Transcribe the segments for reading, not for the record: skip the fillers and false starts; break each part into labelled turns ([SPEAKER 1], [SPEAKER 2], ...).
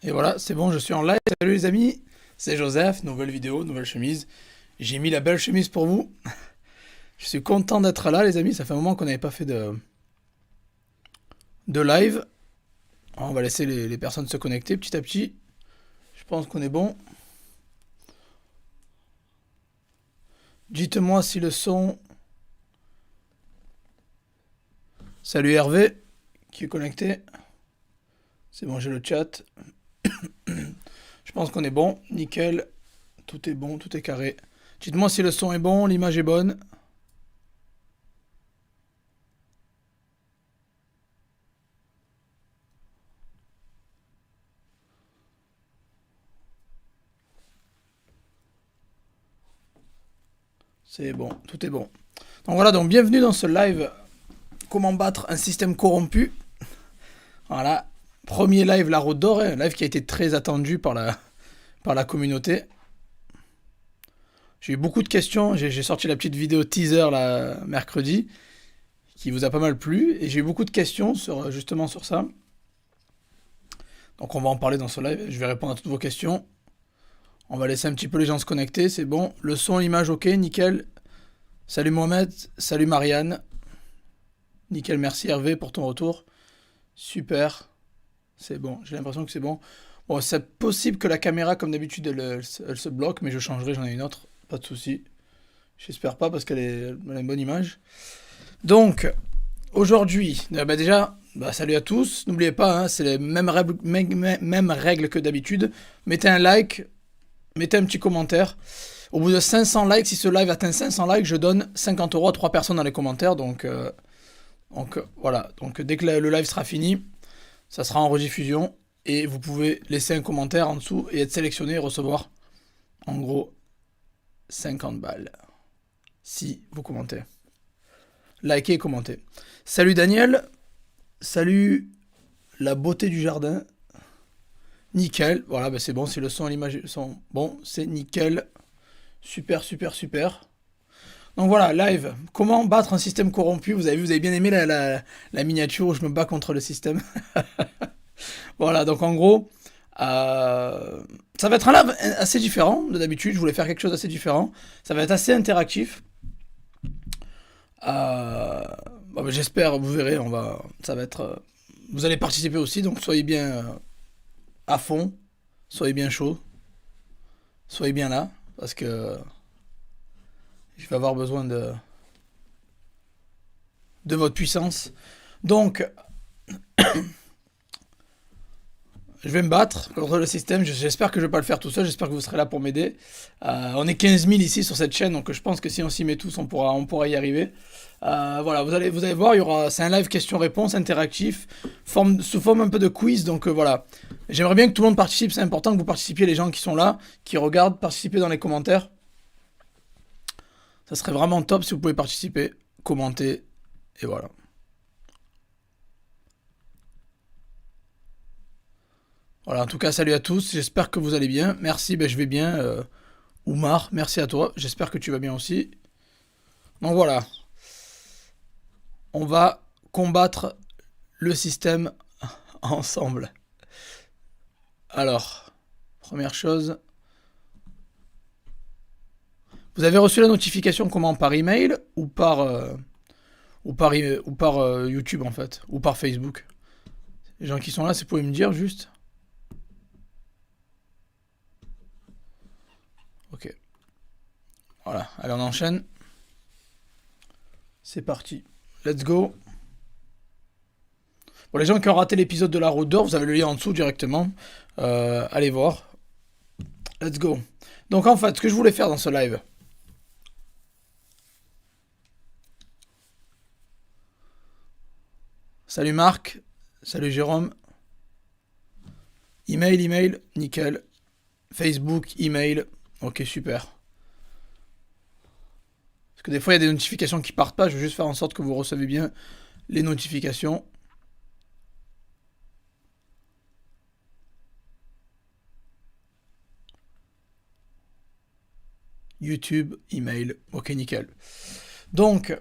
[SPEAKER 1] Et voilà, c'est bon, je suis en live. Salut les amis, c'est Joseph, nouvelle vidéo, nouvelle chemise. J'ai mis la belle chemise pour vous. Je suis content d'être là les amis, ça fait un moment qu'on n'avait pas fait de live. On va laisser les personnes se connecter petit à petit. Je pense qu'on est bon. Dites-moi si le son... Salut Hervé, qui est connecté. C'est bon, j'ai le chat. Je pense qu'on est bon, nickel. Tout est bon, tout est carré. Dites-moi si le son est bon, l'image est bonne. C'est bon, tout est bon. Donc voilà, donc bienvenue dans ce live. Comment battre un système corrompu. Voilà, premier live La Route d'Or, un live qui a été très attendu par la communauté. J'ai eu beaucoup de questions, j'ai sorti la petite vidéo teaser là, mercredi, qui vous a pas mal plu, et j'ai eu beaucoup de questions justement sur ça. Donc on va en parler dans ce live, je vais répondre à toutes vos questions. On va laisser un petit peu les gens se connecter, c'est bon. Le son, l'image, ok, nickel. Salut Mohamed, salut Marianne. Nickel, merci Hervé pour ton retour. Super, c'est bon, j'ai l'impression que c'est bon. Bon, c'est possible que la caméra, comme d'habitude, elle se bloque, mais je changerai, j'en ai une autre, pas de souci. J'espère pas parce elle a une bonne image. Donc, aujourd'hui, déjà, salut à tous. N'oubliez pas, hein, c'est les mêmes règles que d'habitude. Mettez un like, mettez un petit commentaire. Au bout de 500 likes, si ce live atteint 500 likes, je donne 50 € à 3 personnes dans les commentaires. Donc voilà, donc dès que le live sera fini, ça sera en rediffusion. Et vous pouvez laisser un commentaire en dessous et être sélectionné et recevoir, en gros, 50 balles. Si vous commentez. Likez et commentez. Salut Daniel. Salut la beauté du jardin. Nickel. Voilà, c'est bon. Si le son et l'image sont bon, c'est nickel. Super, super, super. Donc voilà, live. Comment battre un système corrompu. Vous avez bien aimé la miniature où je me bats contre le système. Voilà, donc en gros, ça va être un live assez différent de d'habitude. Je voulais faire quelque chose d'assez différent. Ça va être assez interactif. J'espère, vous verrez, ça va être. Vous allez participer aussi, donc soyez bien à fond, soyez bien chaud, soyez bien là, parce que je vais avoir besoin de votre puissance. Donc, je vais me battre contre le système. J'espère que je vais pas le faire tout seul. J'espère que vous serez là pour m'aider. On est 15 000 ici sur cette chaîne, donc je pense que si on s'y met tous, on pourra y arriver. Voilà, vous allez voir, c'est un live question-réponse interactif, sous forme un peu de quiz. Donc voilà, j'aimerais bien que tout le monde participe. C'est important que vous participiez, les gens qui sont là, qui regardent, participez dans les commentaires. Ça serait vraiment top si vous pouvez participer, commenter, et voilà. Voilà, en tout cas, salut à tous, j'espère que vous allez bien. Merci, je vais bien. Oumar, merci à toi, j'espère que tu vas bien aussi. Donc voilà, on va combattre le système ensemble. Alors, première chose, vous avez reçu la notification comment, par email ou par YouTube en fait, ou par Facebook. Les gens qui sont là, c'est pour me dire juste. Ok. Voilà, allez on enchaîne. C'est parti. Let's go. Pour les gens qui ont raté l'épisode de La Route d'Or, vous avez le lien en dessous directement. Allez voir. Let's go. Donc en fait, ce que je voulais faire dans ce live. Salut Marc. Salut Jérôme. Email, nickel. Facebook, email. Ok, super. Parce que des fois, il y a des notifications qui partent pas. Je vais juste faire en sorte que vous recevez bien les notifications. YouTube, email. Ok, nickel. Donc,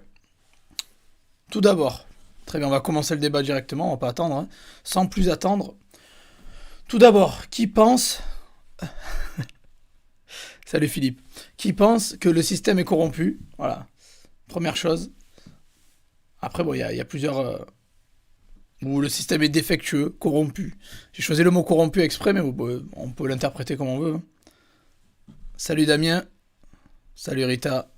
[SPEAKER 1] tout d'abord, très bien, on va commencer le débat directement. On va pas attendre. Hein. Sans plus attendre. Tout d'abord, qui pense... Salut Philippe. Qui pense que le système est corrompu? Voilà, première chose. Après, bon, il y a plusieurs... où le système est défectueux, corrompu. J'ai choisi le mot corrompu exprès, mais on peut l'interpréter comme on veut, hein. Salut Damien. Salut Rita.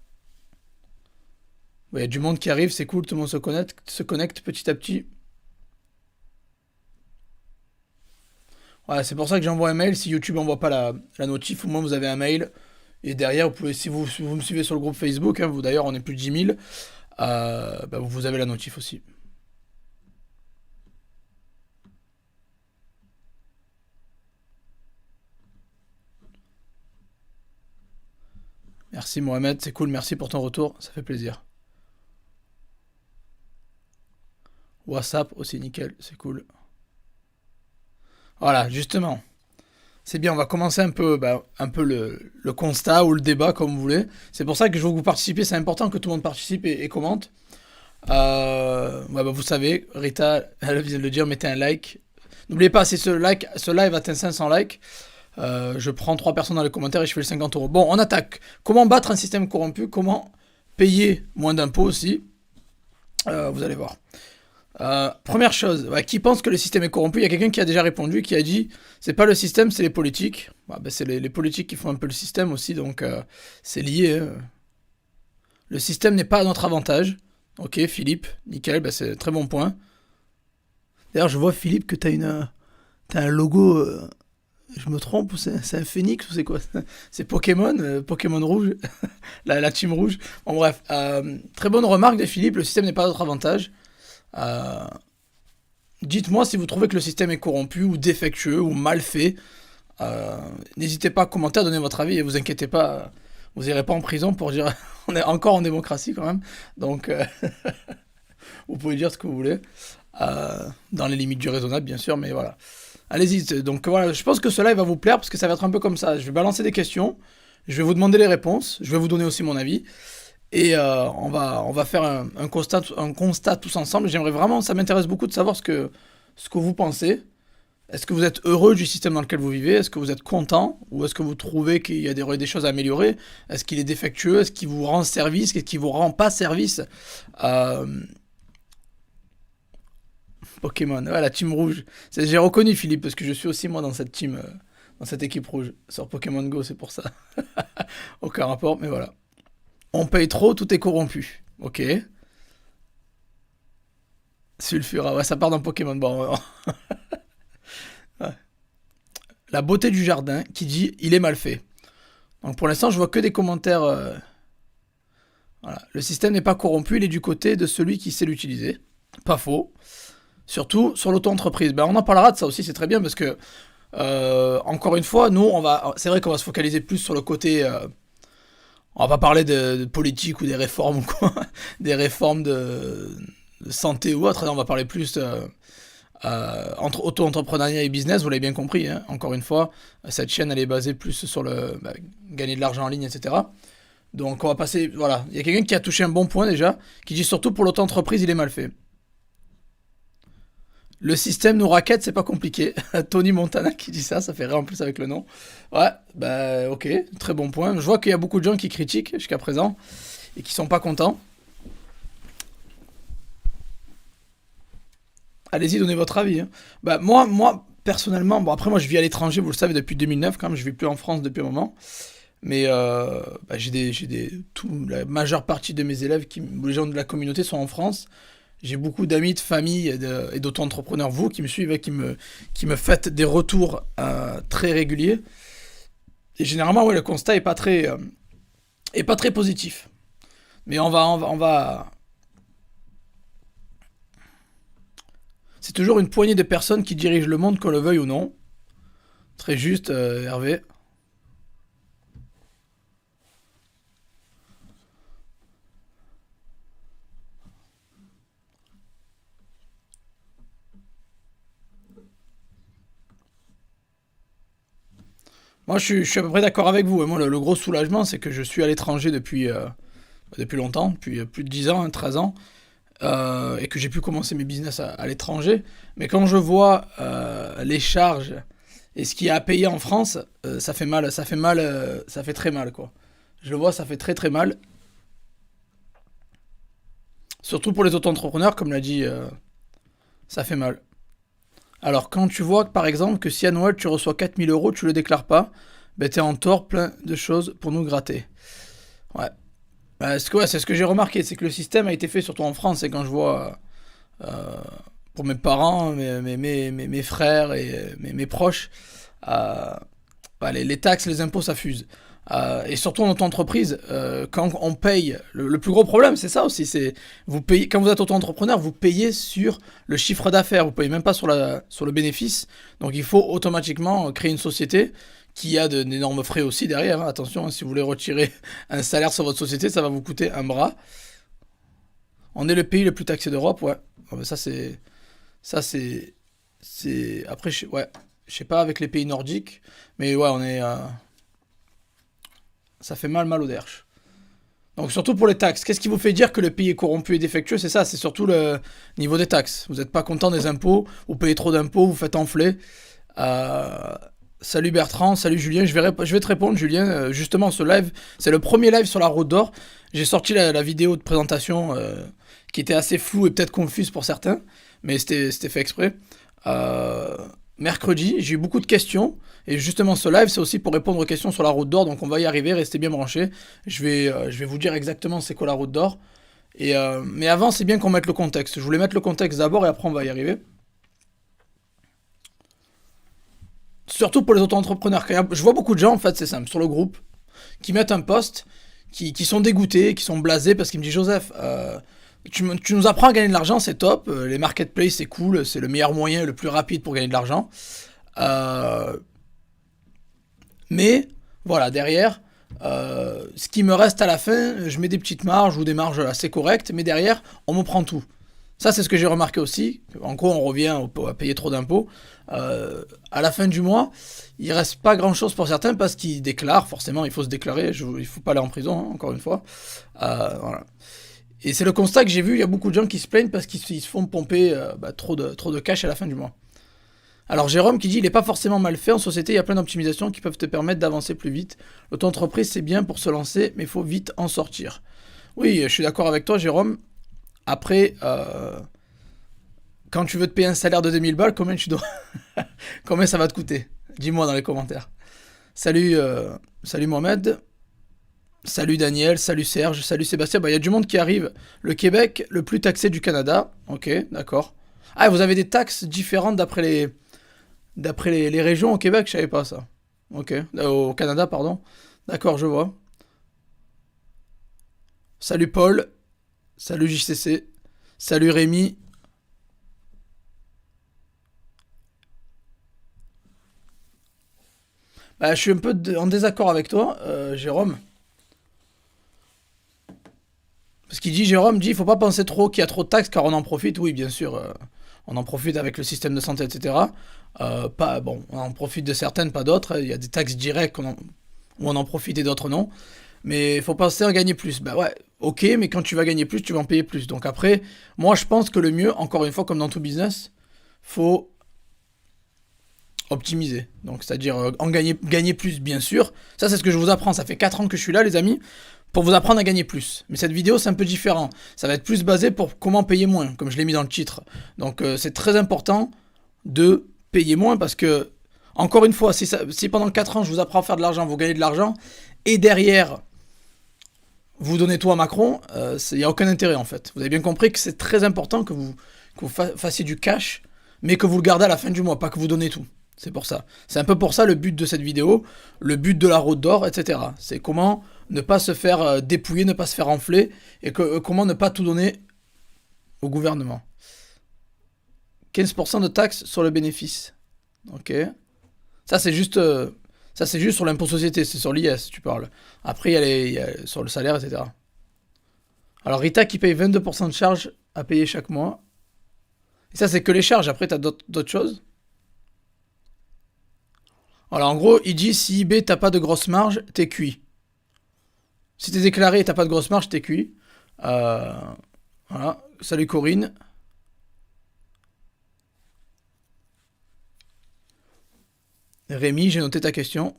[SPEAKER 1] Il y a du monde qui arrive, c'est cool, tout le monde se connecte petit à petit. Voilà, c'est pour ça que j'envoie un mail. Si YouTube envoie pas la notif, au moins vous avez un mail. Et derrière, vous pouvez, si vous me suivez sur le groupe Facebook, hein, vous d'ailleurs, on est plus de 10 000, bah, vous avez la notif aussi. Merci Mohamed, c'est cool, merci pour ton retour, ça fait plaisir. WhatsApp aussi, nickel, c'est cool. Voilà, justement, c'est bien, on va commencer un peu le constat ou le débat, comme vous voulez. C'est pour ça que je veux que vous participiez, c'est important que tout le monde participe et commente. Ouais, bah, vous savez, Rita, elle vient de le dire, mettez un like. N'oubliez pas, si ce live atteint 500 likes, je prends 3 personnes dans les commentaires et je fais les 50 euros. Bon, on attaque. Comment battre un système corrompu? Comment payer moins d'impôts aussi? Vous allez voir. Première chose, ouais, qui pense que le système est corrompu? Il y a quelqu'un qui a déjà répondu, qui a dit c'est pas le système, c'est les politiques. Ouais, bah, c'est les politiques qui font un peu le système aussi, donc c'est lié, hein. Le système n'est pas à notre avantage. Ok, Philippe, nickel, bah, c'est un très bon point. D'ailleurs, je vois Philippe que t'as un logo. Je me trompe, ou c'est un phénix ou c'est quoi? C'est Pokémon, Pokémon rouge, la team rouge. Bon bref, très bonne remarque de Philippe, le système n'est pas à notre avantage. Euh, Dites-moi si vous trouvez que le système est corrompu ou défectueux ou mal fait. Euh, N'hésitez pas à commenter, à donner votre avis et vous inquiétez pas, vous irez pas en prison pour dire on est encore en démocratie quand même. Donc vous pouvez dire ce que vous voulez, dans les limites du raisonnable bien sûr, mais voilà. Allez-y, donc voilà, je pense que cela il va vous plaire parce que ça va être un peu comme ça. Je vais balancer des questions, je vais vous demander les réponses, je vais vous donner aussi mon avis. Et on va faire un constat tous ensemble. J'aimerais vraiment, ça m'intéresse beaucoup de savoir ce que vous pensez. Est-ce que vous êtes heureux du système dans lequel vous vivez? Est-ce que vous êtes content? Ou est-ce que vous trouvez qu'il y a des choses à améliorer? Est-ce qu'il est défectueux? Est-ce qu'il vous rend service? Qu'est-ce qui vous rend pas service? Euh, Pokémon, ouais, la team rouge. J'ai reconnu Philippe parce que je suis aussi moi dans cette team, dans cette équipe rouge. Sur Pokémon Go, c'est pour ça. Aucun rapport, mais voilà. On paye trop, tout est corrompu. Ok. Sulfura, ouais, ça part d'un Pokémon. Bon, ouais. La beauté du jardin qui dit il est mal fait. Donc pour l'instant, je vois que des commentaires. Voilà. Le système n'est pas corrompu, il est du côté de celui qui sait l'utiliser. Pas faux. Surtout sur l'auto-entreprise. Ben, on en parlera de ça aussi, c'est très bien parce que, encore une fois, nous, c'est vrai qu'on va se focaliser plus sur le côté. On va pas parler de politique ou des réformes ou quoi, des réformes de santé ou autre. On va parler plus entre auto-entrepreneuriat et business. Vous l'avez bien compris, hein. Encore une fois, cette chaîne elle est basée plus sur gagner de l'argent en ligne, etc. Donc on va passer. Voilà, il y a quelqu'un qui a touché un bon point déjà, qui dit surtout pour l'auto-entreprise, il est mal fait. Le système nous raquette, c'est pas compliqué. Tony Montana qui dit ça fait rire en plus avec le nom. Ouais, bah ok, très bon point. Je vois qu'il y a beaucoup de gens qui critiquent jusqu'à présent et qui sont pas contents. Allez-y, donnez votre avis, hein. Bah moi personnellement, bon après moi je vis à l'étranger, vous le savez depuis 2009 quand même, je vis plus en France depuis un moment. Mais bah, la majeure partie de mes élèves, les gens de la communauté sont en France. J'ai beaucoup d'amis, de famille et d'auto-entrepreneurs, vous, qui me suivent et qui me faites des retours très réguliers. Et généralement, ouais, le constat est pas très positif. Mais c'est toujours une poignée de personnes qui dirigent le monde, qu'on le veuille ou non. Très juste, Hervé. Moi, je suis à peu près d'accord avec vous. Et moi, le gros soulagement, c'est que je suis à l'étranger depuis longtemps, depuis plus de 10 ans, hein, 13 ans, et que j'ai pu commencer mes business à l'étranger. Mais quand je vois les charges Et ce qu'il y a à payer en France, ça fait mal, ça fait mal, ça fait très mal, quoi. Je le vois, ça fait très très mal. Surtout pour les auto-entrepreneurs, comme l'a dit, ça fait mal. Alors, quand tu vois, par exemple, que si à Noël tu reçois 4 000 euros, tu le déclares pas, ben t'es en tort, plein de choses pour nous gratter. Ouais. Ouais, c'est ce que j'ai remarqué, c'est que le système a été fait surtout en France, et quand je vois euh, pour mes parents, mes frères et mes proches, euh, bah, les taxes, les impôts, ça fuse. Et surtout en auto-entreprise, quand on paye, le plus gros problème, c'est ça aussi, c'est vous payez, quand vous êtes auto-entrepreneur, vous payez sur le chiffre d'affaires, vous payez même pas sur le bénéfice. Donc il faut automatiquement créer une société qui a d'énormes frais aussi derrière, hein. Attention, hein, si vous voulez retirer un salaire sur votre société, ça va vous coûter un bras. On est le pays le plus taxé d'Europe, ouais. Ah, bah, ça c'est, après, ouais, je sais pas avec les pays nordiques, mais ouais, ça fait mal au derche. Donc surtout pour les taxes, qu'est-ce qui vous fait dire que le pays est corrompu et défectueux? C'est ça, c'est surtout le niveau des taxes. Vous n'êtes pas content des impôts, vous payez trop d'impôts, vous faites enfler. Euh, Salut Bertrand, salut Julien, je vais te répondre Julien. Justement, ce live, c'est le premier live sur la route d'or. J'ai sorti la vidéo de présentation qui était assez floue et peut-être confuse pour certains, mais c'était fait exprès. Euh, Mercredi, j'ai eu beaucoup de questions. Et justement, ce live, c'est aussi pour répondre aux questions sur la route d'or. Donc, on va y arriver. Restez bien branchés. Je vais vous dire exactement c'est quoi la route d'or. Mais avant, c'est bien qu'on mette le contexte. Je voulais mettre le contexte d'abord et après, on va y arriver. Surtout pour les auto-entrepreneurs. Je vois beaucoup de gens, en fait, c'est simple, sur le groupe, qui mettent un post, qui sont dégoûtés, qui sont blasés parce qu'ils me disent Joseph, tu nous apprends à gagner de l'argent, c'est top. Les marketplaces, c'est cool. C'est le meilleur moyen, le plus rapide pour gagner de l'argent. Euh, Mais voilà, derrière, ce qui me reste à la fin, je mets des petites marges ou des marges assez correctes, mais derrière, on me prend tout. Ça, c'est ce que j'ai remarqué aussi. En gros, on revient à payer trop d'impôts. À la fin du mois, il reste pas grand-chose pour certains parce qu'ils déclarent. Forcément, il faut se déclarer. Il faut pas aller en prison, hein, encore une fois. Voilà. Et c'est le constat que j'ai vu. Il y a beaucoup de gens qui se plaignent parce qu'ils se font pomper trop de cash à la fin du mois. Alors Jérôme qui dit il n'est pas forcément mal fait, en société il y a plein d'optimisations qui peuvent te permettre d'avancer plus vite. L'auto-entreprise c'est bien pour se lancer mais il faut vite en sortir. Oui, je suis d'accord avec toi Jérôme. Après, quand tu veux te payer un salaire de 2000 balles, combien ça va te coûter? Dis-moi dans les commentaires. Salut, salut Mohamed, salut Daniel, salut Serge, salut Sébastien. Bah, il y a du monde qui arrive. Le Québec, le plus taxé du Canada. Ok, d'accord. Ah, vous avez des taxes différentes d'après les régions au Québec, je savais pas ça. Ok. Au Canada, pardon. D'accord, je vois. Salut Paul. Salut JCC. Salut Rémi. Bah, je suis un peu en désaccord avec toi, Jérôme. Parce qu'il dit, Jérôme dit, il faut pas penser trop qu'il y a trop de taxes car on en profite. Oui, bien sûr, on en profite avec le système de santé, etc. Pas, bon, on en profite de certaines, pas d'autres. Il y a des taxes directes où on en profite et d'autres non. Mais il faut penser à gagner plus. Bah ouais, ok, mais quand tu vas gagner plus, tu vas en payer plus. Donc après, moi je pense que le mieux, encore une fois, comme dans tout business, faut optimiser. Donc c'est-à-dire gagner plus, bien sûr. Ça c'est ce que je vous apprends. Ça fait 4 ans que je suis là, les amis, pour vous apprendre à gagner plus. Mais cette vidéo, c'est un peu différent. Ça va être plus basé pour comment payer moins, comme je l'ai mis dans le titre. Donc c'est très important de payer moins parce que, encore une fois, si pendant 4 ans je vous apprends à faire de l'argent, vous gagnez de l'argent, et derrière vous donnez tout à Macron, il n'y a aucun intérêt en fait. Vous avez bien compris que c'est très important que vous fassiez du cash, mais que vous le gardez à la fin du mois, pas que vous donnez tout. C'est pour ça. C'est un peu pour ça le but de cette vidéo, le but de la route d'or, etc. C'est comment ne pas se faire dépouiller, ne pas se faire enfler, et comment ne pas tout donner au gouvernement. 15% de taxes sur le bénéfice. Ok. Ça c'est juste, ça c'est juste sur l'impôt société, c'est sur l'IS tu parles. Après il y a sur le salaire, etc. Alors Rita qui paye 22% de charges à payer chaque mois. Et ça c'est que les charges, après t'as d'autres choses. Alors en gros, il dit si eBay t'as pas de grosse marge, t'es cuit. Si t'es déclaré et t'as pas de grosse marge, t'es cuit. Euh, voilà. Salut Corinne. Rémi, j'ai noté ta question.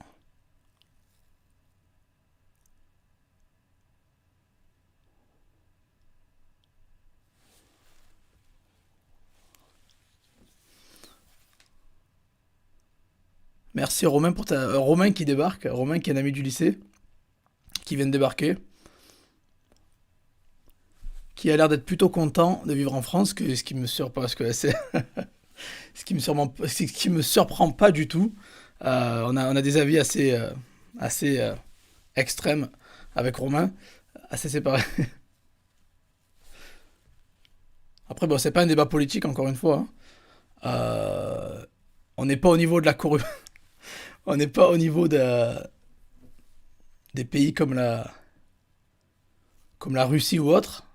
[SPEAKER 1] Merci Romain pour ta... Romain qui débarque, Romain qui est un ami du lycée, qui vient de débarquer, qui a l'air d'être plutôt content de vivre en France, ce qui me surprend, parce que c'est ce qui me surprend pas du tout. On a des avis assez extrêmes avec Romain, assez séparés. Après, bon, c'est pas un débat politique, encore une fois, hein. Euh, on n'est pas au niveau de la corruption, on n'est pas au niveau des pays comme la Russie ou autre.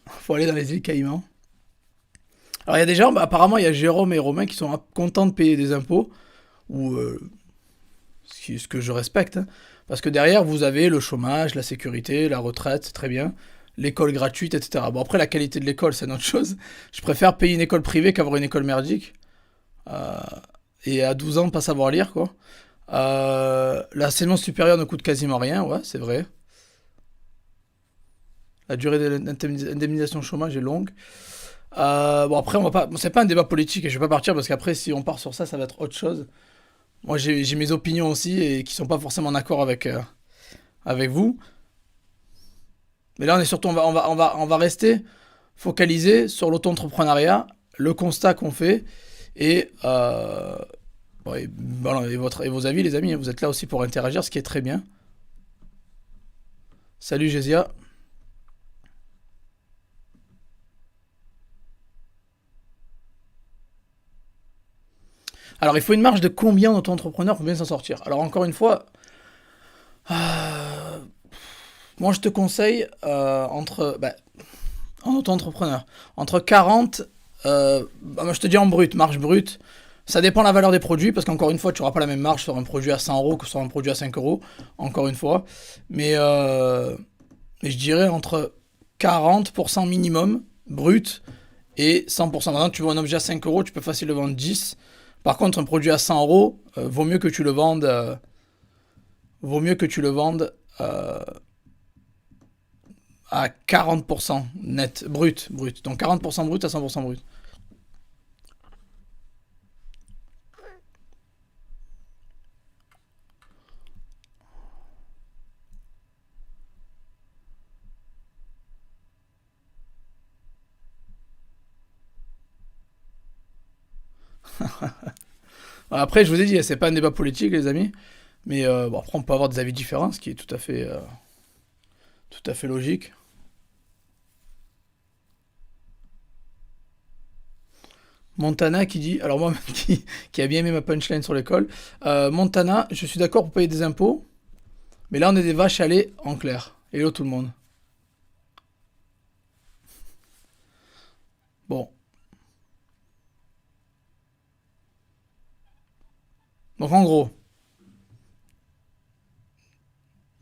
[SPEAKER 1] Faut aller dans les îles Caïmans. Alors il y a des gens, bah, apparemment il y a Jérôme et Romain qui sont contents de payer des impôts, ou ce que je respecte, hein. Parce que derrière vous avez le chômage, la sécurité, la retraite, c'est très bien, l'école gratuite, etc. Bon après la qualité de l'école c'est une autre chose. Je préfère payer une école privée qu'avoir une école merdique. Euh, et à 12 ans pas savoir lire quoi. L'enseignement supérieur ne coûte quasiment rien, ouais c'est vrai. La durée de l'indemnisation chômage est longue. Bon après on va pas, bon, c'est pas un débat politique et je vais pas partir parce qu'après si on part sur ça, ça va être autre chose. Moi j'ai mes opinions aussi et qui sont pas forcément en accord avec vous. Mais là on est surtout on va rester focalisé sur l'auto-entrepreneuriat, le constat qu'on fait et, bon, voilà, et vos avis les amis, hein. Vous êtes là aussi pour interagir, ce qui est très bien. Salut Gésia. Alors il faut une marge de combien d'auto-entrepreneurs pour bien s'en sortir? Alors encore une fois, euh, moi je te conseille en auto-entrepreneur, entre 40, moi, je te dis en brut, marge brute, ça dépend de la valeur des produits, parce qu'encore une fois, tu n'auras pas la même marge sur un produit à 100 euros que sur un produit à 5 euros, encore une fois. Mais, euh, mais je dirais entre 40% minimum, brut, et 100%. Maintenant, tu vois un objet à 5 euros, tu peux facilement le vendre 10. Par contre, un produit à 100 euros, vaut mieux que tu le vendes à 40% net, brut. Donc 40% brut à 100% brut. Après, je vous ai dit, c'est pas un débat politique, les amis. Mais bon, après, on peut avoir des avis différents, ce qui est tout à fait logique. Montana qui dit, alors moi qui a bien aimé ma punchline sur l'école, Montana, je suis d'accord pour payer des impôts, mais là on est des vaches à lait en clair. Hello tout le monde. Bon, donc en gros,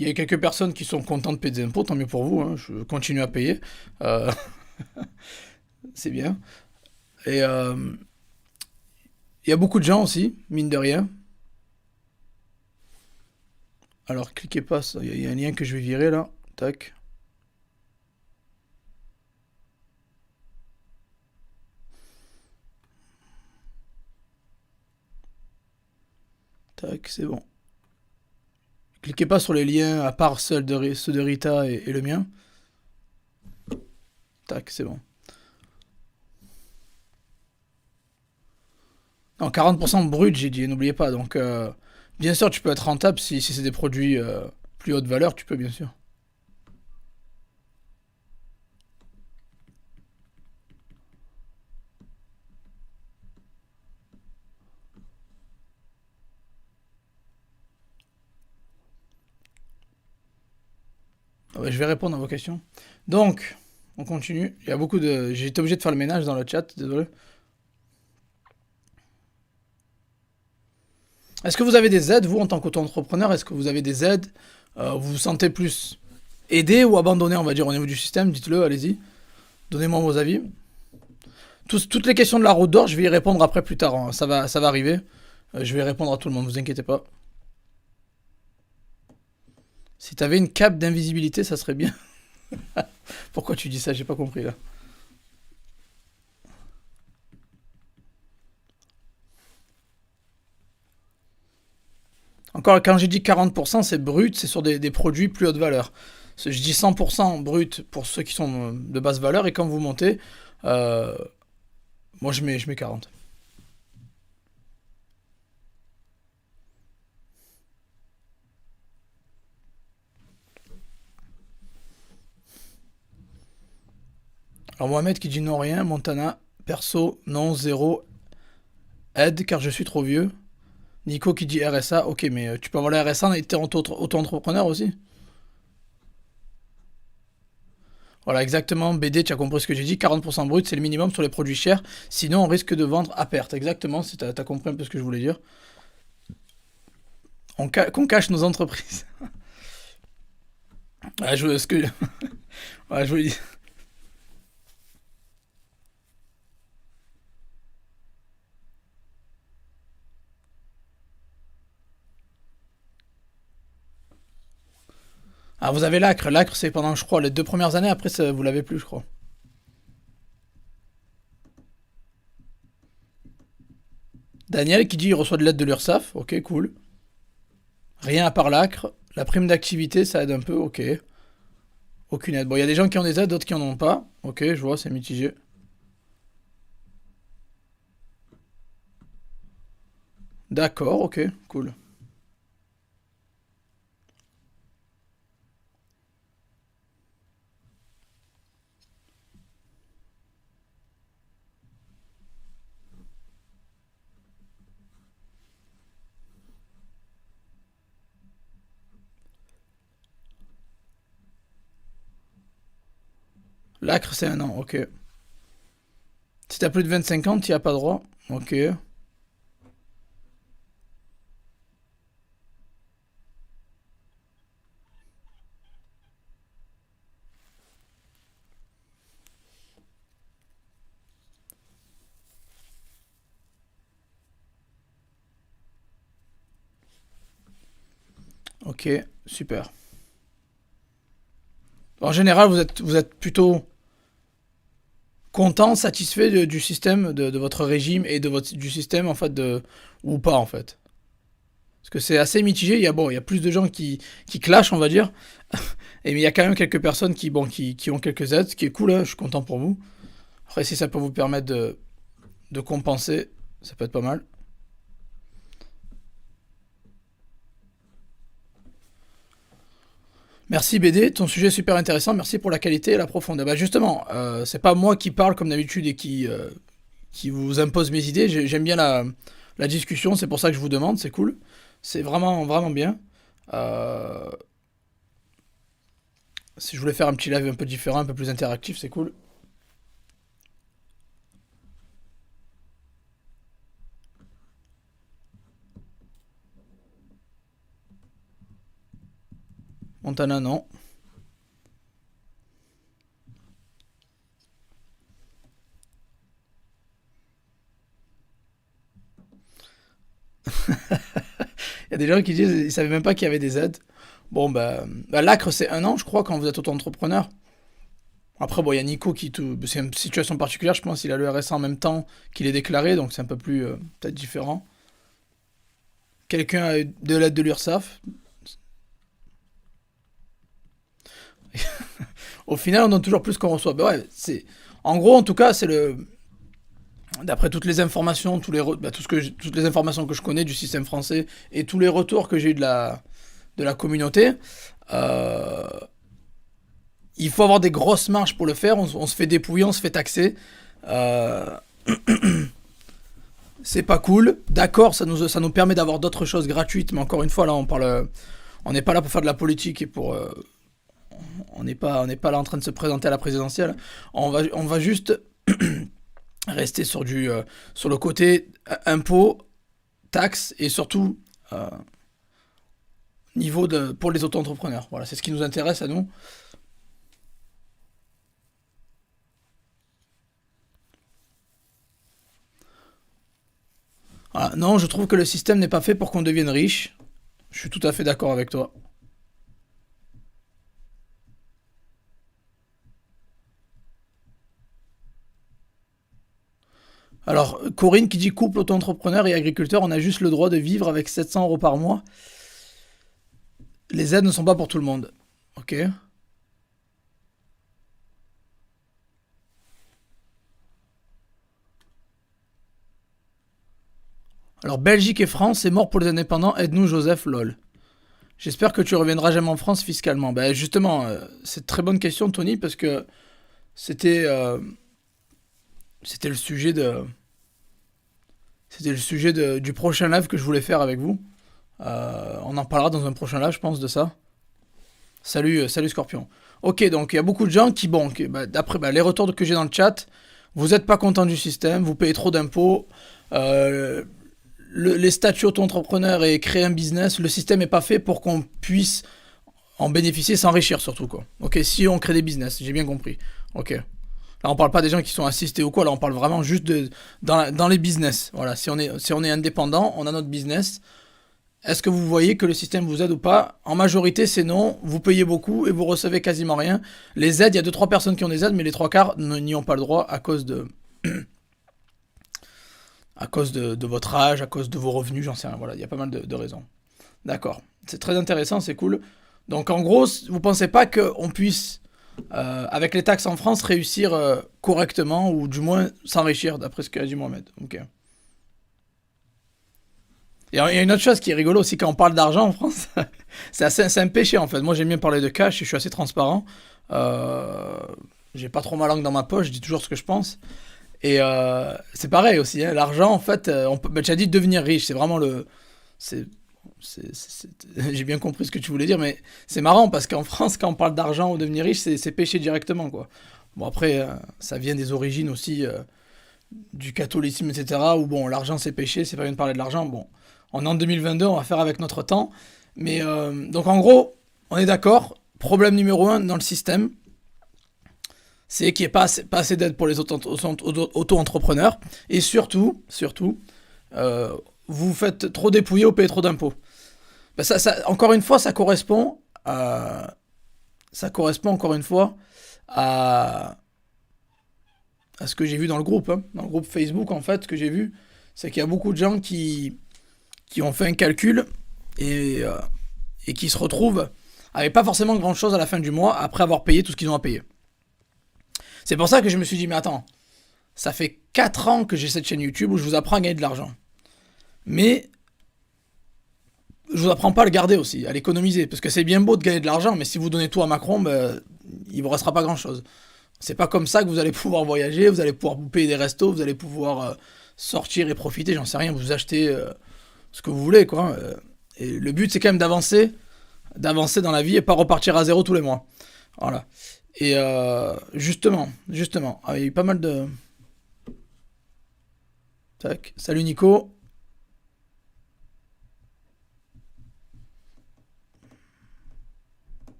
[SPEAKER 1] il y a quelques personnes qui sont contentes de payer des impôts, tant mieux pour vous, hein, je continue à payer, euh, c'est bien. Et il y a beaucoup de gens aussi, mine de rien. Alors cliquez pas, il y a un lien que je vais virer là, tac, tac, c'est bon. Cliquez pas sur les liens à part ceux de Rita et le mien, tac, c'est bon. Non, 40% brut, j'ai dit, n'oubliez pas. Donc, bien sûr, tu peux être rentable si c'est des produits plus haute valeur, tu peux bien sûr. Ah ouais, je vais répondre à vos questions. Donc, on continue. Il y a beaucoup de. J'ai été obligé de faire le ménage dans le chat, désolé. Est-ce que vous avez des aides, vous, en tant qu'auto-entrepreneur? Est-ce que vous avez des aides? Vous vous sentez plus. aider ou abandonner, on va dire, au niveau du système, dites-le, allez-y. Donnez-moi vos avis. Toutes les questions de la route d'or, je vais y répondre après plus tard, hein. Ça va arriver. Je vais répondre à tout le monde, vous inquiétez pas. Si t'avais une cape d'invisibilité, ça serait bien. Pourquoi tu dis ça? J'ai pas compris là. Encore, quand j'ai dit 40%, c'est brut, c'est sur des produits plus haute valeur. Je dis 100% brut pour ceux qui sont de basse valeur, et quand vous montez, euh, moi je mets 40. Alors Mohamed qui dit non rien, Montana, perso, non, zéro, aide car je suis trop vieux. Nico qui dit RSA, ok, mais tu peux avoir le RSA en étant auto-entrepreneur aussi. Voilà, exactement, BD, tu as compris ce que j'ai dit, 40% brut, c'est le minimum sur les produits chers, sinon on risque de vendre à perte. Exactement, si t'as compris un peu ce que je voulais dire. Qu'on cache nos entreprises. Ouais, ce que, ouais, je vous dis. Ah, vous avez l'acre. L'acre, c'est pendant, je crois, les 2 premières années. Après, vous l'avez plus, je crois. Daniel qui dit il reçoit de l'aide de l'URSSAF. Ok, cool. Rien à part l'acre. La prime d'activité, ça aide un peu. Ok. Aucune aide. Bon, il y a des gens qui ont des aides, d'autres qui en ont pas. Ok, je vois, c'est mitigé. D'accord, ok, cool. L'acre, c'est un an. Ok. Si t'as plus de 25 ans, t'y as pas droit. Ok. Ok, super. En général, vous êtes plutôt content, satisfait du système, de votre régime et du système, en fait, ou pas, en fait. Parce que c'est assez mitigé. Il y a plus de gens qui clashent, on va dire. Et mais il y a quand même quelques personnes qui ont quelques aides, ce qui est cool, hein, je suis content pour vous. Après, si ça peut vous permettre de compenser, ça peut être pas mal. Merci BD, ton sujet est super intéressant, merci pour la qualité et la profondeur. Bah justement, c'est pas moi qui parle comme d'habitude et qui vous impose mes idées. J'aime bien la discussion, c'est pour ça que je vous demande, c'est cool. C'est vraiment, vraiment bien. Euh, si je voulais faire un petit live un peu différent, un peu plus interactif, c'est cool. Montana, non. Il y a des gens qui disent ils savaient même pas qu'il y avait des aides. Bon, bah l'ACRE, c'est un an, je crois, quand vous êtes auto-entrepreneur. Après, bon, il y a Nico c'est une situation particulière, je pense. Il a le RSA en même temps qu'il est déclaré, donc c'est un peu plus, peut-être différent. Quelqu'un a eu de l'aide de l'URSSAF. Au final, on donne toujours plus qu'on reçoit. Ben ouais, en gros, en tout cas, d'après toutes les informations, toutes les informations que je connais du système français et tous les retours que j'ai eu de la communauté, euh, il faut avoir des grosses marges pour le faire. On se fait dépouiller, on se fait taxer. Euh, c'est pas cool. D'accord, ça nous permet d'avoir d'autres choses gratuites, mais encore une fois, là, on n'est pas là pour faire de la politique et on n'est pas là en train de se présenter à la présidentielle. On va juste rester sur le côté impôts, taxes et surtout pour les auto-entrepreneurs. Voilà, c'est ce qui nous intéresse à nous. Voilà. Non, je trouve que le système n'est pas fait pour qu'on devienne riche. Je suis tout à fait d'accord avec toi. Alors, Corinne qui dit couple, auto-entrepreneur et agriculteur, on a juste le droit de vivre avec 700 euros par mois. Les aides ne sont pas pour tout le monde. Ok. Alors, Belgique et France, c'est mort pour les indépendants. Aide-nous, Joseph, lol. J'espère que tu reviendras jamais en France fiscalement. Ben justement, c'est une très bonne question, Tony, parce que c'était c'était le sujet de du prochain live que je voulais faire avec vous. On en parlera dans un prochain live, je pense, de ça. Salut, salut Scorpion. Ok, donc il y a beaucoup de gens qui, bon, d'après les retours que j'ai dans le chat, vous n'êtes pas content du système, vous payez trop d'impôts, euh, les statuts auto-entrepreneurs et créer un business, le système n'est pas fait pour qu'on puisse en bénéficier, s'enrichir surtout, quoi. Ok, si on crée des business, j'ai bien compris. Ok. Là, on parle pas des gens qui sont assistés ou quoi, là, on parle vraiment juste dans les business. Voilà, si on est indépendant, on a notre business. Est-ce que vous voyez que le système vous aide ou pas? En majorité, c'est non. Vous payez beaucoup et vous recevez quasiment rien. Les aides, il y a deux trois personnes qui ont des aides, mais les trois quarts n'y ont pas le droit à cause de votre âge, à cause de vos revenus, j'en sais rien. Voilà, il y a pas mal de raisons. D'accord. C'est très intéressant, c'est cool. Donc en gros, vous pensez pas qu'on puisse, avec les taxes en France, réussir correctement ou du moins s'enrichir, d'après ce qu'a dit Mohamed. Ok. Et il y a une autre chose qui est rigolo aussi quand on parle d'argent en France, c'est un péché en fait. Moi j'aime bien parler de cash et je suis assez transparent. Euh, j'ai pas trop ma langue dans ma poche, je dis toujours ce que je pense. Et c'est pareil aussi, hein, l'argent en fait, tu as dit devenir riche, c'est vraiment le. C'est, j'ai bien compris ce que tu voulais dire, mais c'est marrant parce qu'en France, quand on parle d'argent ou devenir riche, c'est péché directement quoi. Bon après, ça vient des origines aussi du catholicisme, etc. Où bon, l'argent c'est péché, c'est pas bien de parler de l'argent. Bon, on est en 2022, on va faire avec notre temps. Mais donc en gros, on est d'accord. Problème numéro un dans le système, c'est qu'il n'y ait pas assez d'aide pour les auto-entrepreneurs. Et surtout, euh, vous vous faites trop dépouiller ou payer trop d'impôts. Ben encore une fois, ça correspond encore une fois à, à ce que j'ai vu dans le groupe. Hein. Dans le groupe Facebook, en fait, ce que j'ai vu, c'est qu'il y a beaucoup de gens qui ont fait un calcul et, euh, et qui se retrouvent avec pas forcément grand chose à la fin du mois après avoir payé tout ce qu'ils ont à payer. C'est pour ça que je me suis dit, mais attends, ça fait 4 ans que j'ai cette chaîne YouTube où je vous apprends à gagner de l'argent. Mais je vous apprends pas à le garder aussi, à l'économiser. Parce que c'est bien beau de gagner de l'argent, mais si vous donnez tout à Macron, ben, il vous restera pas grand chose. C'est pas comme ça que vous allez pouvoir voyager, vous allez pouvoir vous payer des restos, vous allez pouvoir sortir et profiter, j'en sais rien, vous achetez ce que vous voulez, quoi. Et le but, c'est quand même d'avancer dans la vie et pas repartir à zéro tous les mois. Voilà. Et justement, il y a eu pas mal de. Tac. Salut Nico.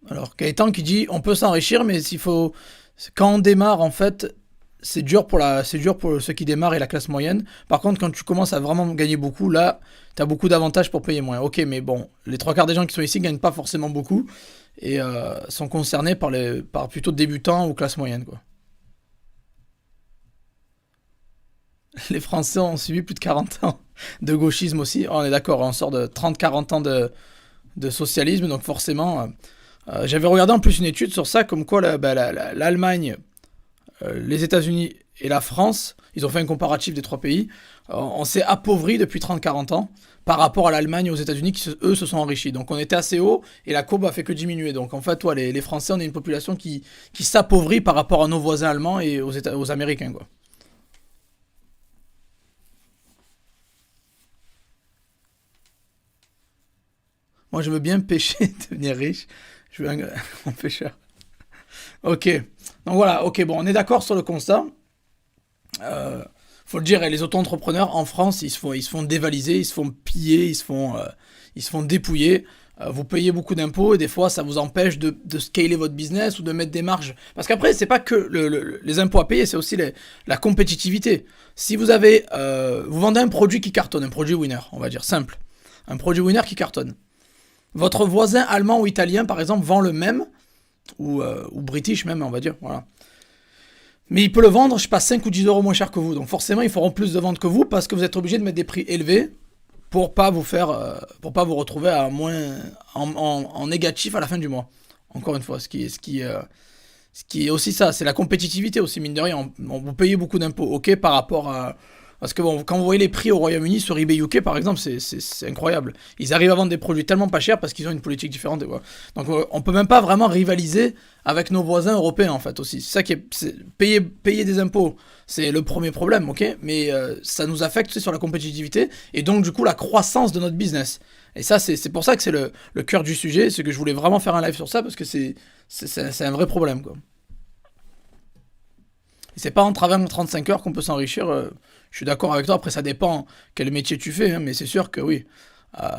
[SPEAKER 1] Alors, Gaëtan qui dit on peut s'enrichir, mais s'il faut. Quand on démarre, en fait, c'est dur pour ceux qui démarrent et la classe moyenne. Par contre, quand tu commences à vraiment gagner beaucoup, là, tu as beaucoup d'avantages pour payer moins. Ok, mais bon, les trois quarts des gens qui sont ici gagnent pas forcément beaucoup et sont concernés par plutôt débutants ou classe moyenne, quoi. Les Français ont subi plus de 40 ans de gauchisme aussi. Oh, on est d'accord, on sort de 30-40 ans de socialisme, donc forcément. J'avais regardé en plus une étude sur ça, comme quoi l'Allemagne, les États-Unis et la France, ils ont fait un comparatif des trois pays. On s'est appauvri depuis 30-40 ans par rapport à l'Allemagne et aux États-Unis qui, eux, se sont enrichis. Donc on était assez haut et la courbe a fait que diminuer. Donc en fait, les Français, on est une population qui s'appauvrit par rapport à nos voisins allemands et aux Américains, quoi. Moi, je veux bien pêcher, devenir riche. Je veux un pêcheur. Ok. Donc voilà, ok, bon, on est d'accord sur le constat. Faut le dire, les auto-entrepreneurs en France, ils se font dévaliser, ils se font piller, ils se font dépouiller. Vous payez beaucoup d'impôts et des fois ça vous empêche de scaler votre business ou de mettre des marges. Parce qu'après, c'est pas que les impôts à payer, c'est aussi la compétitivité. Si vous avez, vous vendez un produit qui cartonne, un produit winner, on va dire simple, un produit winner qui cartonne. Votre voisin allemand ou italien, par exemple, vend le même, ou british même, on va dire, voilà. Mais il peut le vendre, je sais pas, 5 ou 10 euros moins cher que vous. Donc forcément, ils feront plus de ventes que vous parce que vous êtes obligé de mettre des prix élevés pour pas vous faire, pour pas vous retrouver à moins, en négatif à la fin du mois. Encore une fois, ce qui est aussi ça, c'est la compétitivité aussi, mine de rien. Vous payez beaucoup d'impôts, ok, par rapport à... Parce que bon, quand vous voyez les prix au Royaume-Uni sur eBay UK par exemple, c'est incroyable. Ils arrivent à vendre des produits tellement pas chers parce qu'ils ont une politique différente. Et voilà. Donc on peut même pas vraiment rivaliser avec nos voisins européens en fait aussi. C'est ça qui est, payer des impôts, c'est le premier problème, ok. Mais ça nous affecte aussi sur la compétitivité et donc du coup la croissance de notre business. Et ça c'est pour ça que c'est le cœur du sujet, c'est que je voulais vraiment faire un live sur ça parce que c'est un vrai problème quoi. Et c'est pas en travaillant 35 heures qu'on peut s'enrichir. Je suis d'accord avec toi. Après, ça dépend quel métier tu fais, hein, mais c'est sûr que oui. euh,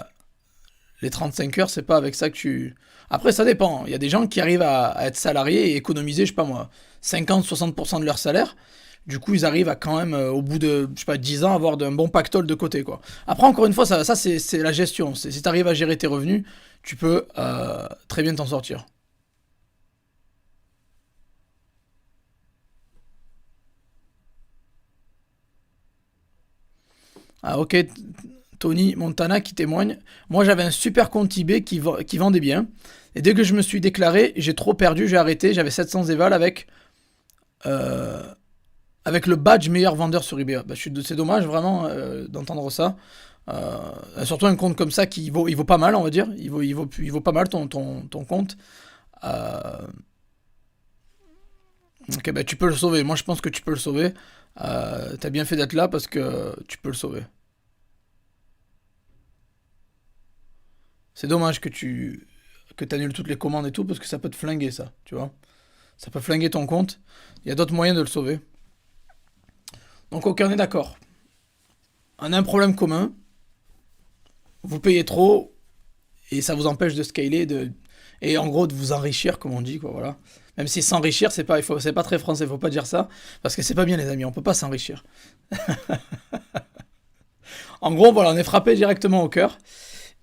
[SPEAKER 1] les 35 heures, c'est pas avec ça que tu. Après, ça dépend. Il y a des gens qui arrivent à être salariés et économiser, je sais pas moi, 50-60% de leur salaire. Du coup, ils arrivent à quand même, au bout de, je sais pas, 10 ans, avoir un bon pactole de côté, quoi. Après, encore une fois, ça c'est la gestion. Si tu arrives à gérer tes revenus, tu peux très bien t'en sortir. Ah, ok, Tony Montana qui témoigne. Moi, j'avais un super compte eBay qui vendait bien. Et dès que je me suis déclaré, j'ai trop perdu, j'ai arrêté. J'avais 700 éval euh, avec le badge meilleur vendeur sur eBay. Bah, c'est dommage vraiment d'entendre ça. Surtout un compte comme ça il vaut pas mal, on va dire. Il vaut pas mal ton compte. Euh, ok, bah, tu peux le sauver. Moi, je pense que tu peux le sauver. T'as bien fait d'être là parce que tu peux le sauver. C'est dommage que t'annules toutes les commandes et tout parce que ça peut te flinguer ça, tu vois. Ça peut flinguer ton compte. Il y a d'autres moyens de le sauver. Donc ok, on est d'accord. On a un problème commun. Vous payez trop et ça vous empêche de scaler et en gros de vous enrichir comme on dit quoi, voilà. Même si s'enrichir c'est pas très français, faut pas dire ça parce que c'est pas bien les amis, on peut pas s'enrichir. En gros voilà, on est frappé directement au cœur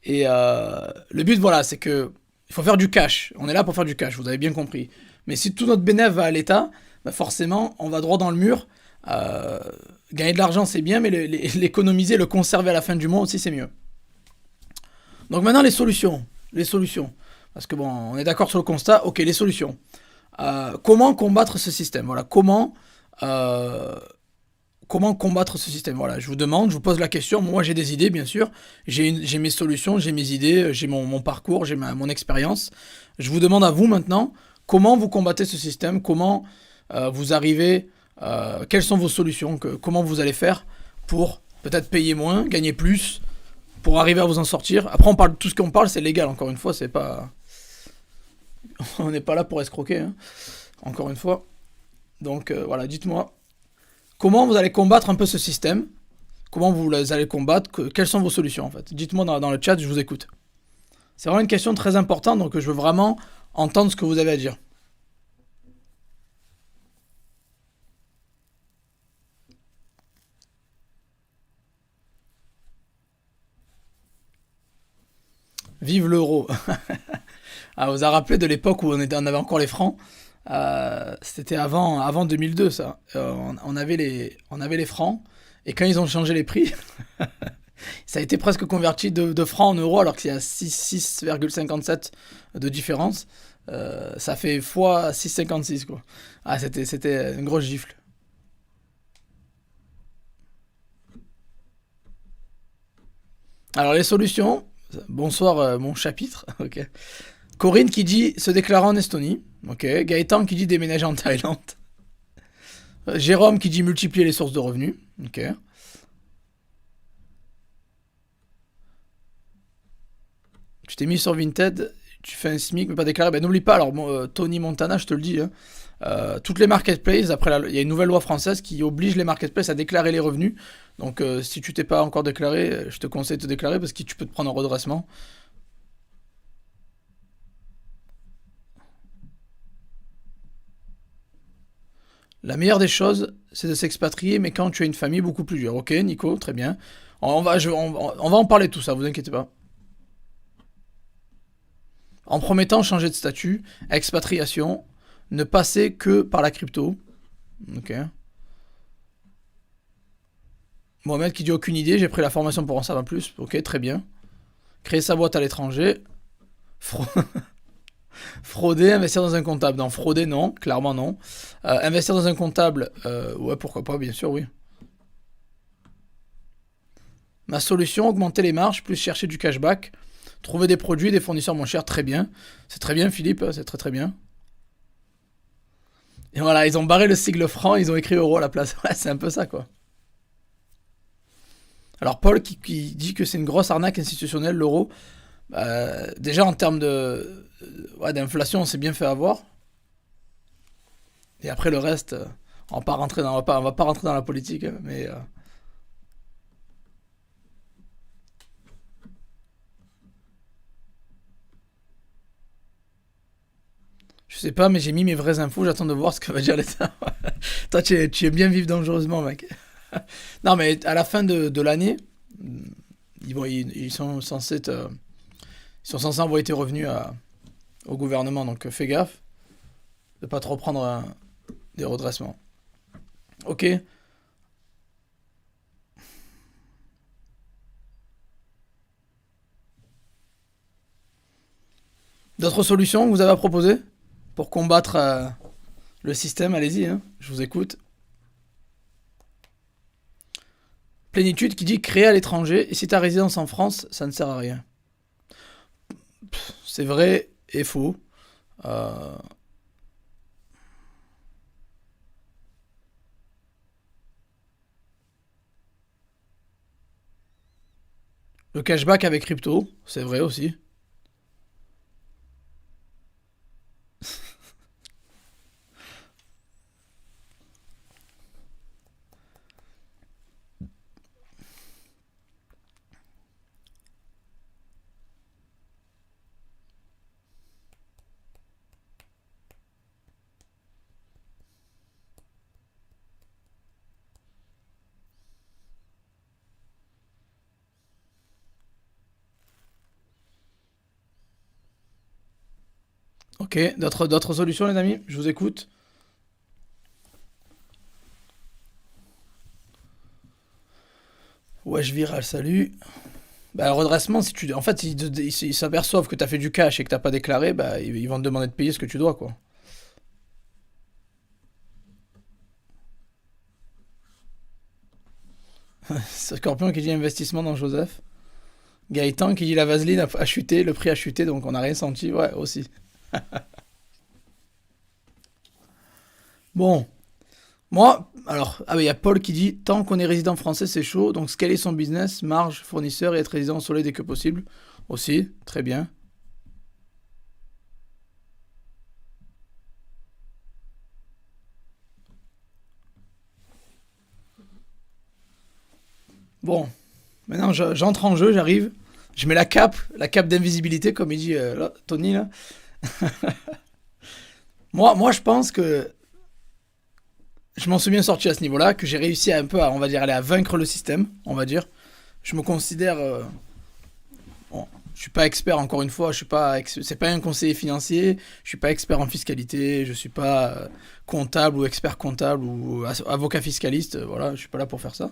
[SPEAKER 1] et le but voilà, c'est que il faut faire du cash. On est là pour faire du cash, vous avez bien compris. Mais si tout notre bénéfice va à l'État, bah forcément, on va droit dans le mur. Euh, Gagner de l'argent, c'est bien, mais l'économiser, le conserver à la fin du mois aussi, c'est mieux. Donc maintenant, les solutions. Les solutions. Parce que bon, on est d'accord sur le constat. Ok, les solutions. Comment combattre ce système? Voilà, euh, comment combattre ce système? Voilà, je vous demande, je vous pose la question. Moi, j'ai des idées, bien sûr. J'ai mes solutions, j'ai mes idées, j'ai mon parcours, j'ai mon expérience. Je vous demande à vous maintenant, comment vous combattez ce système? Comment vous arrivez? Quelles sont vos solutions? Comment vous allez faire pour peut-être payer moins, gagner plus, pour arriver à vous en sortir? Après, on parle tout ce qu'on parle, c'est légal. Encore une fois, c'est pas, on n'est pas là pour escroquer. Hein, encore une fois. Donc voilà, dites-moi comment vous allez combattre un peu ce système. Comment vous allez combattre? Quelles sont vos solutions en fait? Dites-moi dans le chat, je vous écoute. C'est vraiment une question très importante, donc je veux vraiment entendre ce que vous avez à dire. Vive l'euro. Ah, vous a rappelé de l'époque où on avait encore les francs. C'était avant 2002 ça. On avait les francs et quand ils ont changé les prix, ça a été presque converti de francs en euros alors qu'il y a 6,57 de différence. Ça fait fois 6,56 quoi. Ah, c'était une grosse gifle. Alors les solutions. Bonsoir mon chapitre. Ok. Corinne qui dit se déclarer en Estonie. Ok. Gaëtan qui dit déménager en Thaïlande. Jérôme qui dit multiplier les sources de revenus. Ok. Tu t'es mis sur Vinted. tu fais un SMIC mais pas déclaré. Ben, n'oublie pas, alors Tony Montana, je te le dis, hein, toutes les marketplaces, il y a une nouvelle loi française qui oblige les marketplaces à déclarer les revenus. Donc si tu t'es pas encore déclaré, je te conseille de te déclarer parce que tu peux te prendre un redressement. La meilleure des choses, c'est de s'expatrier, mais quand tu as une famille beaucoup plus dure. Ok, Nico, très bien. On va en parler de tout ça, vous inquiétez pas. En promettant changer de statut, expatriation, ne passer que par la crypto. Ok. Mohamed qui dit aucune idée, j'ai pris la formation pour en savoir plus. Ok, très bien. Créer sa boîte à l'étranger. Fra- Frauder, investir dans un comptable. Non, frauder, non, clairement non. Investir dans un comptable, ouais, pourquoi pas, bien sûr, oui. Ma solution, augmenter les marges, plus chercher du cashback. Trouver des produits, des fournisseurs moins chers, très bien. C'est très bien, Philippe, c'est très très bien. Et voilà, ils ont barré le sigle franc, ils ont écrit euro à la place. Ouais, c'est un peu ça, quoi. Alors, Paul qui dit que c'est une grosse arnaque institutionnelle, l'euro. Déjà, en termes ouais, d'inflation, on s'est bien fait avoir. Et après, le reste, on va pas rentrer dans la politique, mais. Je sais pas, mais j'ai mis mes vraies infos, j'attends de voir ce que va dire l'État. Toi, tu aimes bien vivre dangereusement, mec. Non, mais à la fin de l'année, ils sont censés ils sont censés envoyer tes revenus au gouvernement, donc fais gaffe de pas trop prendre des redressements. Ok. D'autres solutions que vous avez à proposer pour combattre le système? Allez-y, hein, je vous écoute. Plénitude qui dit créer à l'étranger, et si ta résidence en France, ça ne sert à rien. C'est vrai et faux. Euh, le cashback avec crypto, c'est vrai aussi. Ok, d'autres solutions, les amis? Je vous écoute. Ouais, je viral, salut. Bah, le redressement, si tu, en fait, ils s'aperçoivent que t'as fait du cash et que t'as pas déclaré, bah, ils vont te demander de payer ce que tu dois, quoi. C'est Scorpion qui dit investissement dans Joseph. Gaëtan qui dit la vaseline a chuté, le prix a chuté, donc on n'a rien senti. Ouais, aussi. Bon, moi, alors, ah, il y a Paul qui dit tant qu'on est résident français, c'est chaud, donc scaler son business, marge, fournisseur et être résident au soleil dès que possible. Aussi, très bien. Bon, maintenant j'entre en jeu, j'arrive. Je mets la cape d'invisibilité, comme il dit là, Tony, là. Moi, je pense que je m'en suis bien sorti à ce niveau-là, que j'ai réussi à un peu, on va dire, aller à vaincre le système, on va dire. Je me considère, bon, je suis pas expert encore une fois, je suis pas, c'est pas un conseiller financier, je suis pas expert en fiscalité, je suis pas comptable ou expert comptable ou avocat fiscaliste, voilà, je suis pas là pour faire ça.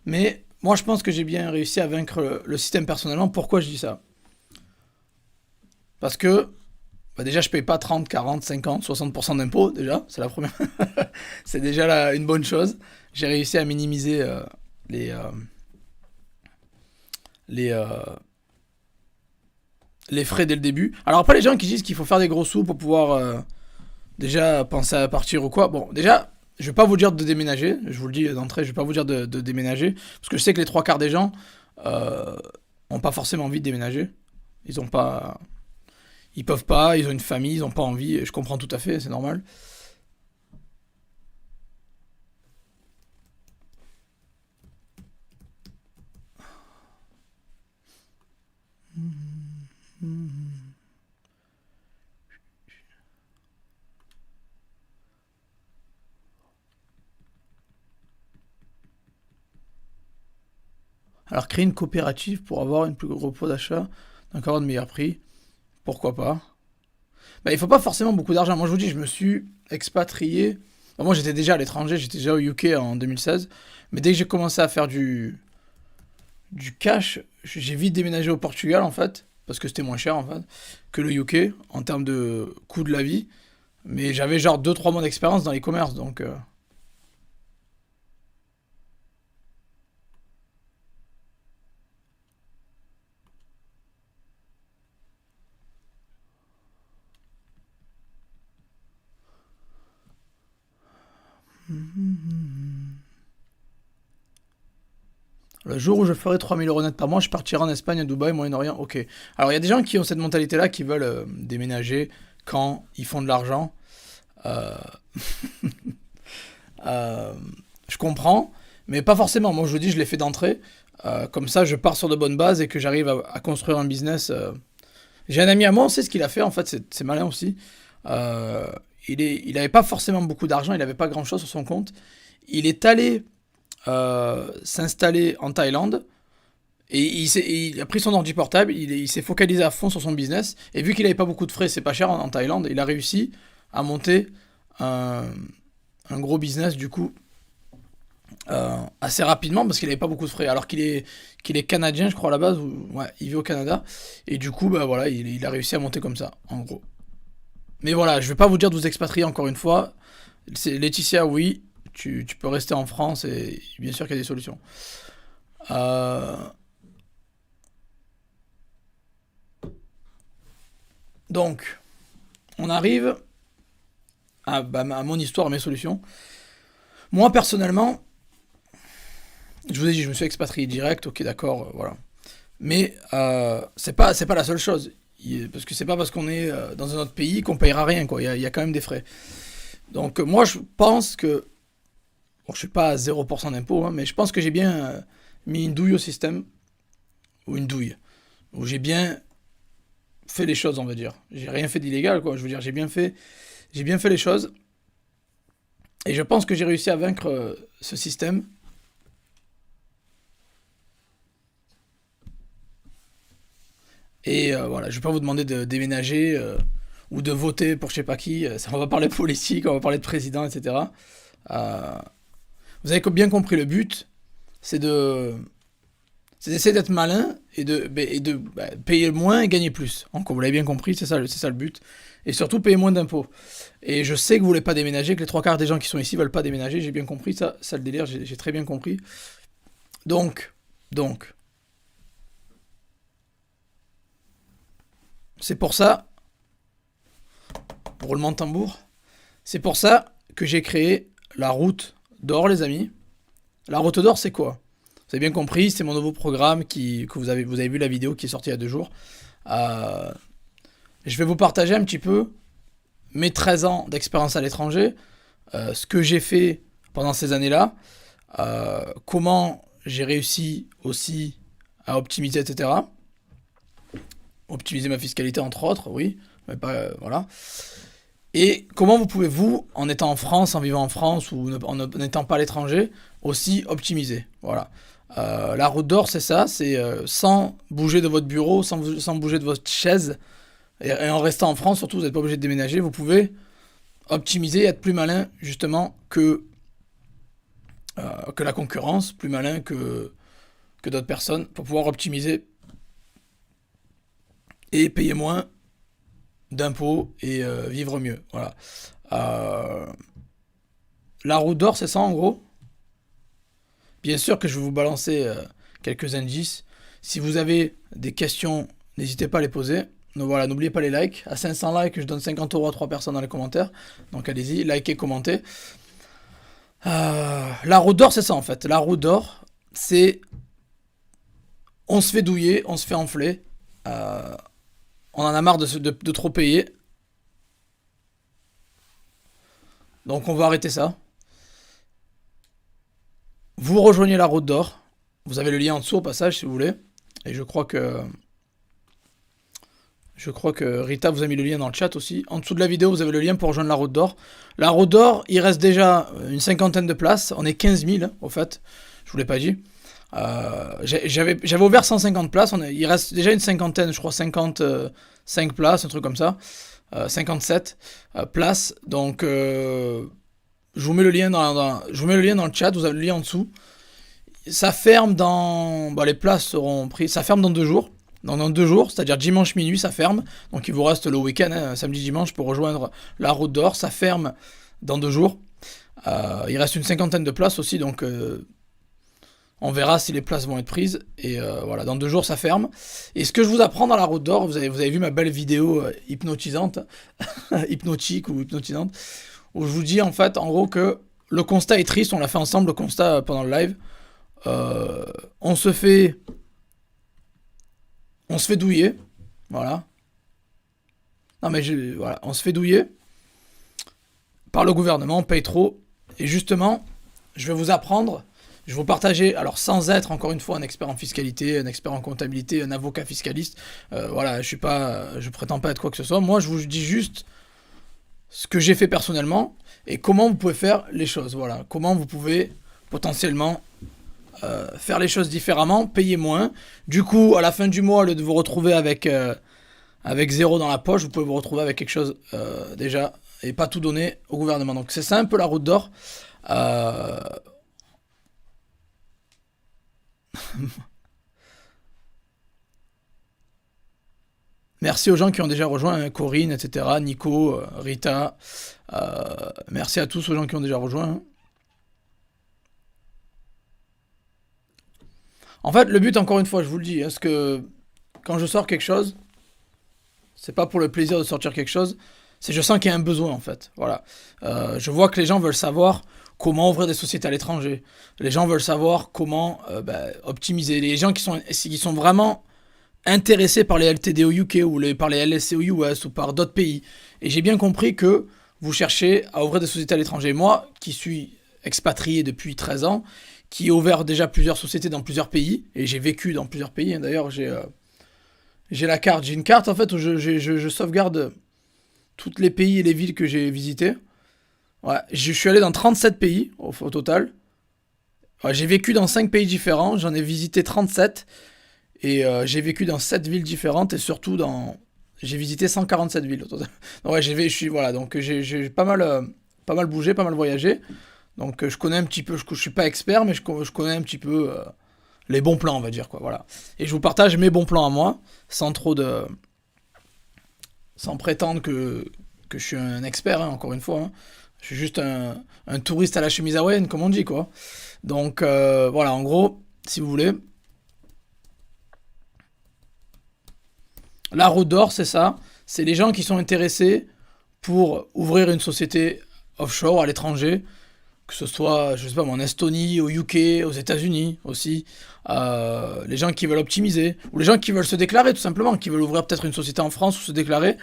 [SPEAKER 1] Mais moi, je pense que j'ai bien réussi à vaincre le système personnellement. Pourquoi je dis ça? Parce que bah déjà, je paye pas 30, 40, 50, 60% d'impôts, déjà, c'est la première. C'est déjà une bonne chose. J'ai réussi à minimiser les, euh, les, euh, les frais dès le début. Alors après, les gens qui disent qu'il faut faire des gros sous pour pouvoir déjà penser à partir ou quoi. Bon, déjà, je vais pas vous dire de déménager, je vous le dis d'entrée, je vais pas vous dire de déménager, parce que je sais que les trois quarts des gens euh, ont pas forcément envie de déménager. Ils ont pas, ils peuvent pas, ils ont une famille, ils ont pas envie, et je comprends tout à fait, c'est normal. Alors créer une coopérative pour avoir une plus gros pot d'achat, encore de meilleur prix, pourquoi pas. Bah, il faut pas forcément beaucoup d'argent. Moi je vous dis, je me suis expatrié. Bon, moi j'étais déjà à l'étranger, j'étais déjà au UK en 2016. Mais dès que j'ai commencé à faire du cash, j'ai vite déménagé au Portugal en fait, parce que c'était moins cher en fait, que le UK en termes de coût de la vie. Mais j'avais genre 2 3 mois d'expérience dans les commerces, donc... Le jour où je ferai 3 000 € net par mois, je partirai en Espagne, à Dubaï, Moyen-Orient. Ok. Alors il y a des gens qui ont cette mentalité-là, qui veulent déménager quand ils font de l'argent. Euh, euh, je comprends, mais pas forcément. Moi je vous dis, je l'ai fait d'entrée. Comme ça, je pars sur de bonnes bases et que j'arrive à construire un business. J'ai un ami à moi, on sait ce qu'il a fait, en fait, c'est malin aussi. Euh, il avait pas forcément beaucoup d'argent, il avait pas grand-chose sur son compte. Il est allé s'installer en Thaïlande et il a pris son ordi portable, il s'est focalisé à fond sur son business. Et vu qu'il avait pas beaucoup de frais, c'est pas cher en Thaïlande, il a réussi à monter un, un gros business du coup assez rapidement parce qu'il avait pas beaucoup de frais. Alors qu'il est canadien, je crois à la base, ou ouais, il vit au Canada. Et du coup, bah voilà, il a réussi à monter comme ça, en gros. Mais voilà, je vais pas vous dire de vous expatrier encore une fois. C'est Laetitia, oui, tu peux rester en France et bien sûr qu'il y a des solutions. Euh, donc, on arrive à mon histoire, à mes solutions. Moi, personnellement, je vous ai dit, je me suis expatrié direct, ok, d'accord, voilà. Mais c'est pas la seule chose. Parce que c'est pas parce qu'on est dans un autre pays qu'on payera rien, quoi. Il y a quand même des frais. Donc, moi, je pense que. Bon, je suis pas à 0% d'impôt, hein, mais je pense que j'ai bien mis une douille au système, ou une douille, où j'ai bien fait les choses, on va dire. J'ai rien fait d'illégal, quoi. Je veux dire, j'ai bien fait les choses, et je pense que j'ai réussi à vaincre ce système. Et voilà, je vais pas vous demander de déménager ou de voter pour je sais pas qui. On va parler politique, on va parler de président, etc. Euh, vous avez bien compris le but, c'est de c'est d'essayer d'être malin et de payer moins et gagner plus. Donc, vous l'avez bien compris, c'est ça le but. Et surtout payer moins d'impôts. Et je sais que vous voulez pas déménager, que les trois quarts des gens qui sont ici veulent pas déménager. J'ai bien compris ça le délire, j'ai très bien compris. Donc, donc, c'est pour ça, roulement de tambour, c'est pour ça que j'ai créé la route d'or, les amis. La route d'or, c'est quoi? Vous avez bien compris, c'est mon nouveau programme que vous avez vu la vidéo qui est sortie il y a 2 jours. Euh, je vais vous partager un petit peu mes 13 ans d'expérience à l'étranger, ce que j'ai fait pendant ces années-là, comment j'ai réussi aussi à optimiser, etc. Optimiser ma fiscalité, entre autres, oui, mais pas, voilà. Et comment vous pouvez, vous, en étant en France, en vivant en France ou en n'étant pas à l'étranger, aussi optimiser. Voilà. La route d'or, c'est ça, c'est sans bouger de votre bureau, sans bouger de votre chaise, et en restant en France, surtout, vous n'êtes pas obligé de déménager, vous pouvez optimiser et être plus malin, justement, que la concurrence, plus malin que d'autres personnes, pour pouvoir optimiser et payer moins d'impôts et vivre mieux. Voilà. Euh, la route d'or, c'est ça, en gros. Bien sûr que je vais vous balancer quelques indices. Si vous avez des questions, n'hésitez pas à les poser. Donc voilà, n'oubliez pas les likes. À 500 likes, je donne 50 € à 3 personnes dans les commentaires. Donc allez-y, likez, commentez. La route d'or, c'est ça en fait. La route d'or, c'est on se fait douiller, on se fait enfler. euh, on en a marre de trop payer. Donc on va arrêter ça. Vous rejoignez la route d'or. Vous avez le lien en dessous au passage si vous voulez. Et je crois que Rita vous a mis le lien dans le chat aussi. En dessous de la vidéo, vous avez le lien pour rejoindre la route d'or. La route d'or, il reste déjà une cinquantaine de places. On est 15 000 au fait. Je vous l'ai pas dit. J'avais ouvert 150 places. Il reste déjà une cinquantaine, je crois 55 places, un truc comme ça. 57 places. Donc, je vous mets le lien je vous mets le lien dans le chat. Vous avez le lien en dessous. Ça ferme dans. Bah, les places seront prises. Ça ferme dans 2 jours. Donc dans 2 jours, c'est-à-dire dimanche minuit, ça ferme. Donc il vous reste le week-end, hein, samedi, dimanche, pour rejoindre la route d'or. Ça ferme dans 2 jours. Il reste une cinquantaine de places aussi, donc on verra si les places vont être prises. Et voilà, dans 2 jours, ça ferme. Et ce que je vous apprends dans la route d'or, vous avez vu ma belle vidéo hypnotisante, hypnotique ou hypnotisante, où je vous dis en fait, en gros, que le constat est triste. On l'a fait ensemble, le constat, pendant le live. Euh, on se fait on se fait douiller, voilà. Non mais voilà, on se fait douiller par le gouvernement, on paye trop. Et justement, je vais vous apprendre, je vais vous partager, alors sans être encore une fois un expert en fiscalité, un expert en comptabilité, un avocat fiscaliste, voilà, je prétends pas être quoi que ce soit. Moi, je vous dis juste ce que j'ai fait personnellement et comment vous pouvez faire les choses, voilà. Comment vous pouvez potentiellement faire les choses différemment, payer moins. Du coup, à la fin du mois, au lieu de vous retrouver avec zéro dans la poche, vous pouvez vous retrouver avec quelque chose déjà et pas tout donner au gouvernement. Donc c'est ça un peu la route d'or. Euh, Merci aux gens qui ont déjà rejoint, hein, Corinne, etc., Nico, Rita. Merci à tous aux gens qui ont déjà rejoint, hein. En fait, le but, encore une fois, je vous le dis, est-ce que quand je sors quelque chose, c'est pas pour le plaisir de sortir quelque chose, c'est je sens qu'il y a un besoin en fait. Voilà. Je vois que les gens veulent savoir comment ouvrir des sociétés à l'étranger. Les gens veulent savoir comment optimiser. Les gens qui sont vraiment intéressés par les LTD au UK ou par les LSC au US ou par d'autres pays. Et j'ai bien compris que vous cherchez à ouvrir des sociétés à l'étranger. Moi, qui suis expatrié depuis 13 ans, qui ai ouvert déjà plusieurs sociétés dans plusieurs pays, et j'ai vécu dans plusieurs pays, hein. D'ailleurs, j'ai la carte. J'ai une carte en fait où je sauvegarde tous les pays et les villes que j'ai visités. Ouais, je suis allé dans 37 pays au total. Ouais, j'ai vécu dans 5 pays différents, j'en ai visité 37 et j'ai vécu dans 7 villes différentes et surtout j'ai visité 147 villes au total. Donc, ouais, je suis voilà, donc j'ai pas mal bougé, pas mal voyagé. Donc je connais un petit peu, je suis pas expert mais je connais un petit peu les bons plans, on va dire quoi, voilà. Et je vous partage mes bons plans à moi sans trop de sans prétendre que je suis un expert, hein, encore une fois, hein. Je suis juste un touriste à la chemise hawaïenne, comme on dit, quoi. Donc, voilà, en gros, si vous voulez, la route d'or, c'est ça. C'est les gens qui sont intéressés pour ouvrir une société offshore à l'étranger, que ce soit, je sais pas moi, en Estonie, au UK, aux États-Unis aussi. Les gens qui veulent optimiser, ou les gens qui veulent se déclarer tout simplement, qui veulent ouvrir peut-être une société en France ou se déclarer.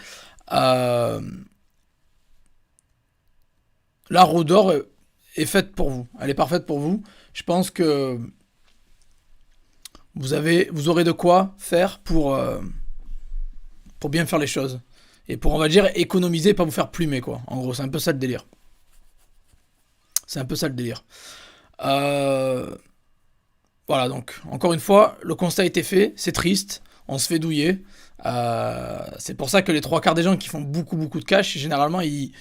[SPEAKER 1] Euh, la roue d'or est faite pour vous. Elle est parfaite pour vous. Je pense que vous aurez de quoi faire pour bien faire les choses. Et pour, on va dire, économiser, pas vous faire plumer, quoi. En gros, c'est un peu ça le délire. C'est un peu ça le délire. Euh, voilà, donc, encore une fois, le constat a été fait. C'est triste. On se fait douiller. C'est pour ça que les trois quarts des gens qui font beaucoup, beaucoup de cash, généralement, ils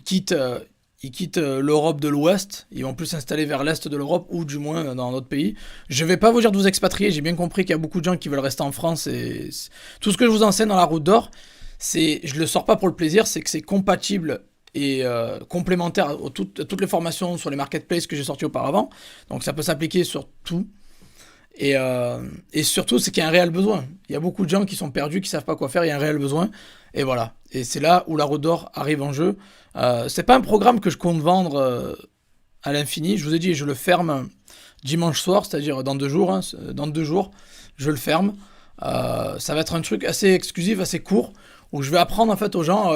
[SPEAKER 1] quittent, l'Europe de l'Ouest, ils vont plus s'installer vers l'Est de l'Europe ou du moins dans d'autres pays. Je vais pas vous dire de vous expatrier, j'ai bien compris qu'il y a beaucoup de gens qui veulent rester en France et tout ce que je vous enseigne dans la route d'or, je le sors pas pour le plaisir, c'est que c'est compatible et complémentaire à toutes les formations sur les marketplaces que j'ai sorties auparavant. Donc ça peut s'appliquer sur tout. Et surtout, c'est qu'il y a un réel besoin. Il y a beaucoup de gens qui sont perdus, qui savent pas quoi faire, il y a un réel besoin. Et voilà. Et c'est là où la route d'or arrive en jeu. C'est pas un programme que je compte vendre à l'infini. Je vous ai dit, je le ferme dimanche soir, c'est-à-dire dans 2 jours. Hein, dans 2 jours, je le ferme. Ça va être un truc assez exclusif, assez court, où je vais apprendre en fait aux gens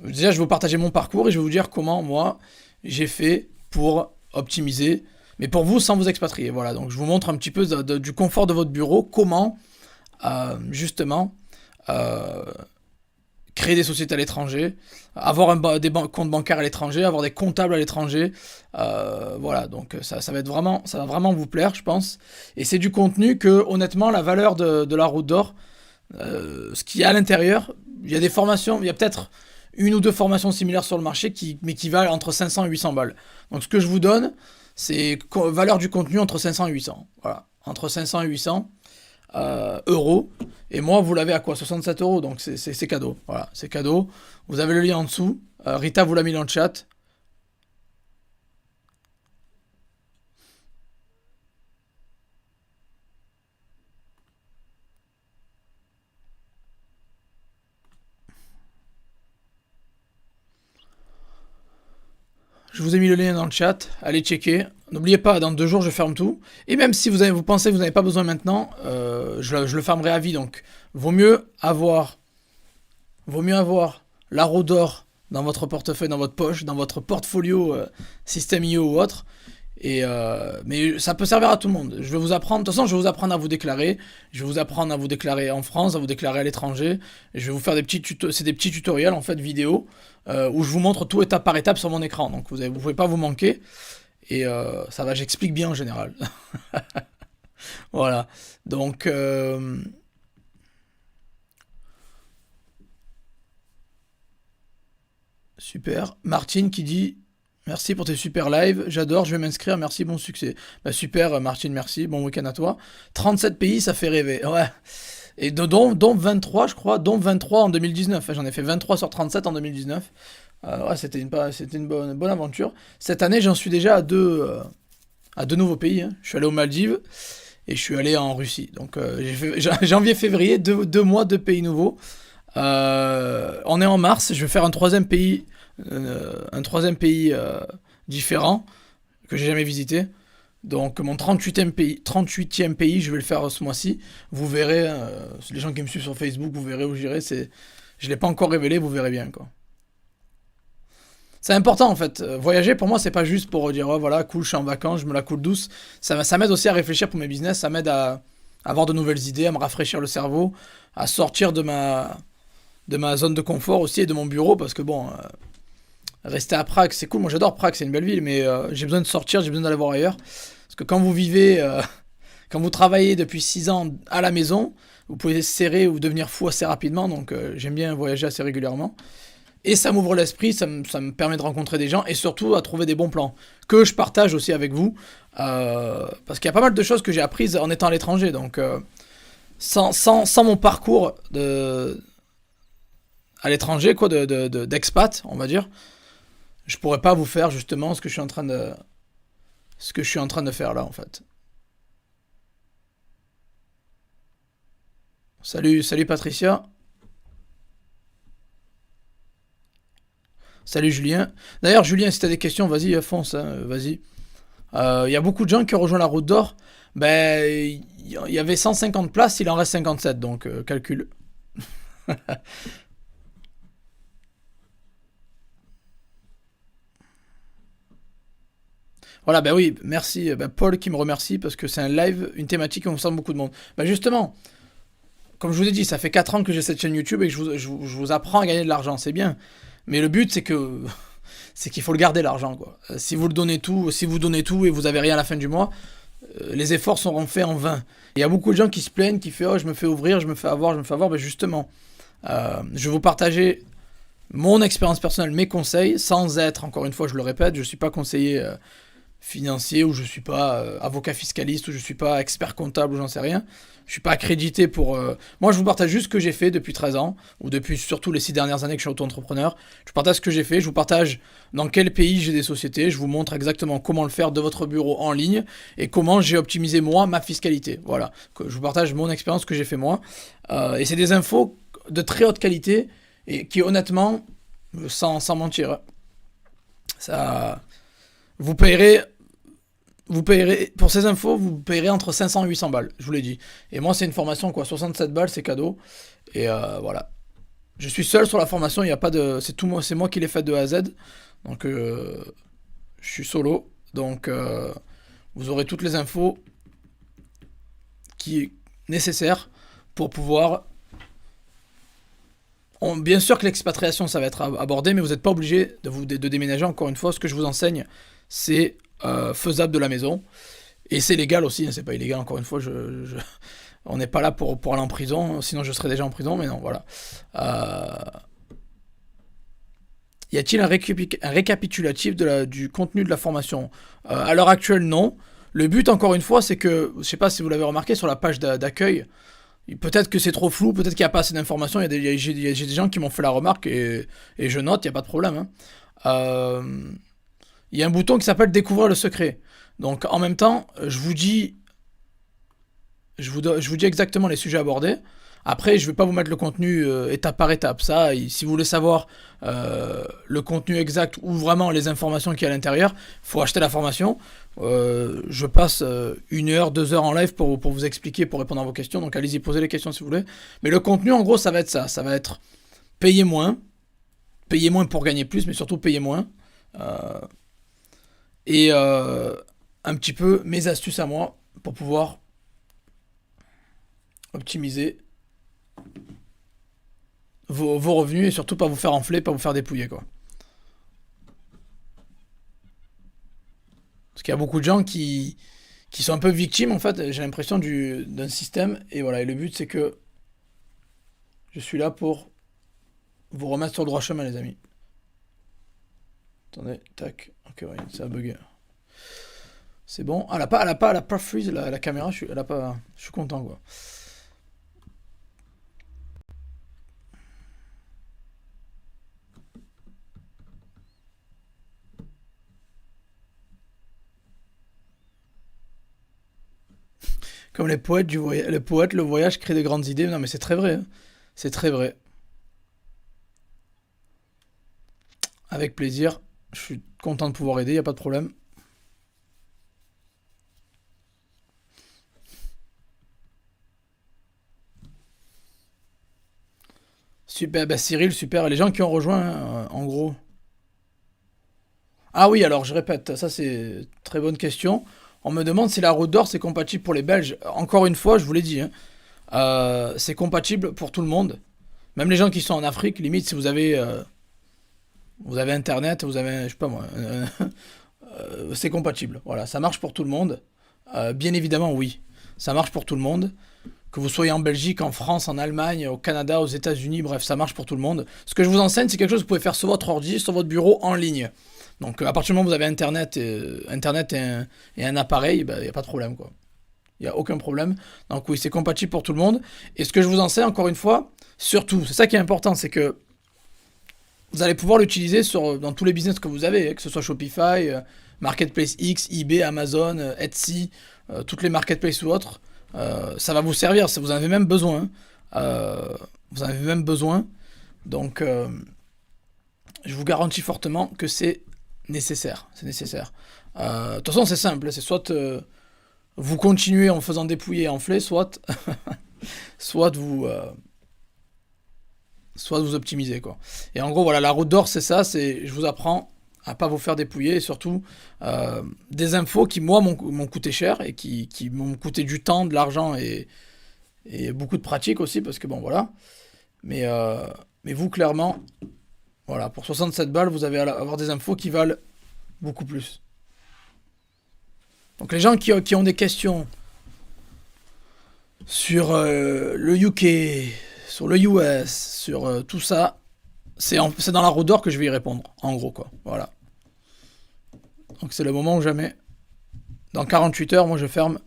[SPEAKER 1] Déjà, je vais vous partager mon parcours et je vais vous dire comment moi j'ai fait pour optimiser, mais pour vous sans vous expatrier. Voilà, donc je vous montre un petit peu du confort de votre bureau, comment justement euh, créer des sociétés à l'étranger, avoir des comptes bancaires à l'étranger, avoir des comptables à l'étranger. Voilà, donc ça va être vraiment, ça va vraiment vous plaire, je pense. Et c'est du contenu que, honnêtement, la valeur de la route d'or, ce qu'il y a à l'intérieur, il y a des formations, il y a peut-être 1 ou 2 formations similaires sur le marché, mais qui valent entre 500 et 800 balles. Donc ce que je vous donne, c'est valeur du contenu entre 500 et 800. Voilà, entre 500 et 800 euros. Et moi, vous l'avez à quoi? 67 euros. Donc c'est cadeau. Voilà, c'est cadeau. Vous avez le lien en dessous. Rita vous l'a mis dans le chat. Je vous ai mis le lien dans le chat, allez checker. N'oubliez pas, dans 2 jours, je ferme tout. Et même si vous pensez que vous n'avez pas besoin maintenant, je le fermerai à vie. Donc, vaut mieux avoir, vaut mieux avoir la roue d'or dans votre portefeuille, dans votre poche, dans votre portfolio Système IO ou autre. Mais ça peut servir à tout le monde. Je vais vous apprendre, de toute façon, je vais vous apprendre à vous déclarer. Je vais vous apprendre à vous déclarer en France, à vous déclarer à l'étranger. Je vais vous faire des petits c'est des petits tutoriels en fait vidéo où je vous montre tout étape par étape sur mon écran. Donc vous pouvez pas vous manquer. Et ça va, j'explique bien en général. Voilà. Donc super. Martine qui dit merci pour tes super lives, j'adore, je vais m'inscrire, merci, bon succès. Bah super Martine, merci, bon week-end à toi. 37 pays, ça fait rêver, ouais. Et dont 23, je crois, dont 23 en 2019. J'en ai fait 23 sur 37 en 2019. Ouais, c'était une bonne aventure. Cette année, j'en suis déjà à 2 nouveaux pays, hein. Je suis allé aux Maldives et je suis allé en Russie. Donc j'ai fait janvier, février, 2 mois, 2 pays nouveaux. On est en mars, je vais faire un troisième pays différent que j'ai jamais visité. Donc mon 38e pays, je vais le faire ce mois-ci. Vous verrez, les gens qui me suivent sur Facebook, vous verrez où j'irai. Je l'ai pas encore révélé, vous verrez bien quoi. C'est important en fait. Voyager pour moi, c'est pas juste pour dire oh, voilà, cool, je suis en vacances, je me la coule douce. Ça m'aide aussi à réfléchir pour mes business, ça m'aide à avoir de nouvelles idées, à me rafraîchir le cerveau, à sortir de ma zone de confort aussi et de mon bureau parce que bon, rester à Prague, c'est cool. Moi, j'adore Prague, c'est une belle ville, mais j'ai besoin de sortir, j'ai besoin d'aller voir ailleurs. Parce que quand vous vivez, quand vous travaillez depuis 6 ans à la maison, vous pouvez serrer ou devenir fou assez rapidement. Donc, j'aime bien voyager assez régulièrement. Et ça m'ouvre l'esprit, ça me permet de rencontrer des gens et surtout à trouver des bons plans que je partage aussi avec vous. Parce qu'il y a pas mal de choses que j'ai apprises en étant à l'étranger. Donc, sans mon parcours à l'étranger, quoi, d'expat, on va dire, je pourrais pas vous faire justement ce que je suis en train de faire là en fait. Salut, salut Patricia. Salut Julien. D'ailleurs Julien, si t'as des questions, vas-y, fonce, hein, vas-y. Il y a beaucoup de gens qui ont rejoint la route d'or. Ben, il y avait 150 places, il en reste 57, donc calcul. Voilà, ben oui, merci. Ben, Paul qui me remercie parce que c'est un live, une thématique qui concerne beaucoup de monde. Ben justement, comme je vous ai dit, ça fait 4 ans que j'ai cette chaîne YouTube et que je vous apprends à gagner de l'argent, c'est bien. Mais le but, c'est qu'il faut le garder l'argent, quoi. Si vous le donnez tout, si vous donnez tout et vous avez rien à la fin du mois, les efforts seront faits en vain. Il y a beaucoup de gens qui se plaignent, qui font oh je me fais ouvrir, je me fais avoir, je me fais avoir. Ben justement, je vais vous partager mon expérience personnelle, mes conseils, sans être, encore une fois, je le répète, je ne suis pas conseiller financier, ou je suis pas avocat fiscaliste, ou je suis pas expert comptable, ou j'en sais rien. Je suis pas accrédité pour. Moi, je vous partage juste ce que j'ai fait depuis 13 ans, ou depuis surtout les 6 dernières années que je suis auto-entrepreneur. Je vous partage ce que j'ai fait, je vous partage dans quel pays j'ai des sociétés, je vous montre exactement comment le faire de votre bureau en ligne, et comment j'ai optimisé moi ma fiscalité. Voilà. Je vous partage mon expérience que j'ai fait moi. Et c'est des infos de très haute qualité, et qui honnêtement, sans mentir, Ça, vous payerez, vous payerez, pour ces infos, vous payerez entre 500 et 800 balles, je vous l'ai dit. Et moi, c'est une formation, quoi, 67 balles, c'est cadeau. Et voilà. Je suis seul sur la formation, il y a pas de, c'est tout moi, c'est moi qui l'ai faite de A à Z. Donc, je suis solo. Donc, vous aurez toutes les infos qui est nécessaire pour pouvoir. Bien sûr que l'expatriation, ça va être abordé, mais vous n'êtes pas obligé de déménager. Encore une fois, ce que je vous enseigne, c'est faisable de la maison. Et c'est légal aussi, hein, c'est pas illégal, encore une fois. On n'est pas là pour aller en prison, sinon je serais déjà en prison, mais non, voilà. Y a-t-il un récapitulatif du contenu de la formation? À l'heure actuelle, non. Le but, encore une fois, c'est que, je sais pas si vous l'avez remarqué sur la page d'accueil, peut-être que c'est trop flou, peut-être qu'il n'y a pas assez d'informations. J'ai des gens qui m'ont fait la remarque et je note, il n'y a pas de problème, hein. Euh, Il y a un bouton qui s'appelle Découvrir le secret. Donc en même temps, je vous dis exactement les sujets abordés. Après, je ne vais pas vous mettre le contenu étape par étape. Ça, si vous voulez savoir le contenu exact ou vraiment les informations qu'il y a à l'intérieur, il faut acheter la formation. Je passe 1 heure, 2 heures en live pour vous expliquer, pour répondre à vos questions. Donc allez-y, posez les questions si vous voulez. Mais le contenu, en gros, ça va être ça. Ça va être payer moins. Payer moins pour gagner plus, mais surtout payer moins. Euh, et un petit peu mes astuces à moi pour pouvoir optimiser vos revenus et surtout pas vous faire enfler, pas vous faire dépouiller, quoi. Parce qu'il y a beaucoup de gens qui sont un peu victimes, en fait, j'ai l'impression d'un système. Et voilà, et le but, c'est que je suis là pour vous remettre sur le droit chemin, les amis. Attendez, tac. Ok, ouais, ça a bugué. C'est bon. Ah, elle a pas freeze la caméra, je suis content, quoi. Comme les poètes, les poètes, le voyage crée de grandes idées. Non, mais c'est très vrai, hein. C'est très vrai. Avec plaisir. Je suis content de pouvoir aider, y a pas de problème. Super, bah Cyril, super. Les gens qui ont rejoint, hein, en gros. Ah oui, alors je répète, ça c'est une très bonne question. On me demande si la route d'or c'est compatible pour les Belges. Encore une fois, je vous l'ai dit, hein, c'est compatible pour tout le monde. Même les gens qui sont en Afrique, limite si vous avez internet, vous avez, je sais pas moi, c'est compatible. Voilà, ça marche pour tout le monde. Bien évidemment, oui, ça marche pour tout le monde. Que vous soyez en Belgique, en France, en Allemagne, au Canada, aux États-Unis, bref, ça marche pour tout le monde. Ce que je vous enseigne, c'est quelque chose que vous pouvez faire sur votre ordi, sur votre bureau, en ligne. Donc à partir du moment où vous avez Internet et un appareil, il n'y a pas de problème, quoi. Il n'y a aucun problème. Donc oui, c'est compatible pour tout le monde. Et ce que je vous enseigne, encore une fois, surtout, c'est ça qui est important, c'est que vous allez pouvoir l'utiliser dans tous les business que vous avez, que ce soit Shopify, Marketplace X, eBay, Amazon, Etsy, toutes les marketplaces ou autres. Ça va vous servir, vous en avez même besoin, hein. Vous en avez même besoin. Donc, je vous garantis fortement que c'est nécessaire. C'est nécessaire. De toute façon, c'est simple, hein. C'est soit vous continuez en faisant dépouiller et enfler, soit soit vous optimisez, quoi. Et en gros, voilà, la route d'or, c'est ça. Je vous apprends à pas vous faire dépouiller et surtout des infos qui moi m'ont coûté cher et qui m'ont coûté du temps, de l'argent et beaucoup de pratique aussi parce que bon voilà. Mais mais vous clairement, voilà, pour 67 balles, vous allez avoir des infos qui valent beaucoup plus. Donc les gens qui ont des questions sur le UK, sur le US, sur tout ça, c'est dans la roue d'or que je vais y répondre, en gros, quoi. Voilà. Donc c'est le moment ou jamais. Dans 48 heures, moi je ferme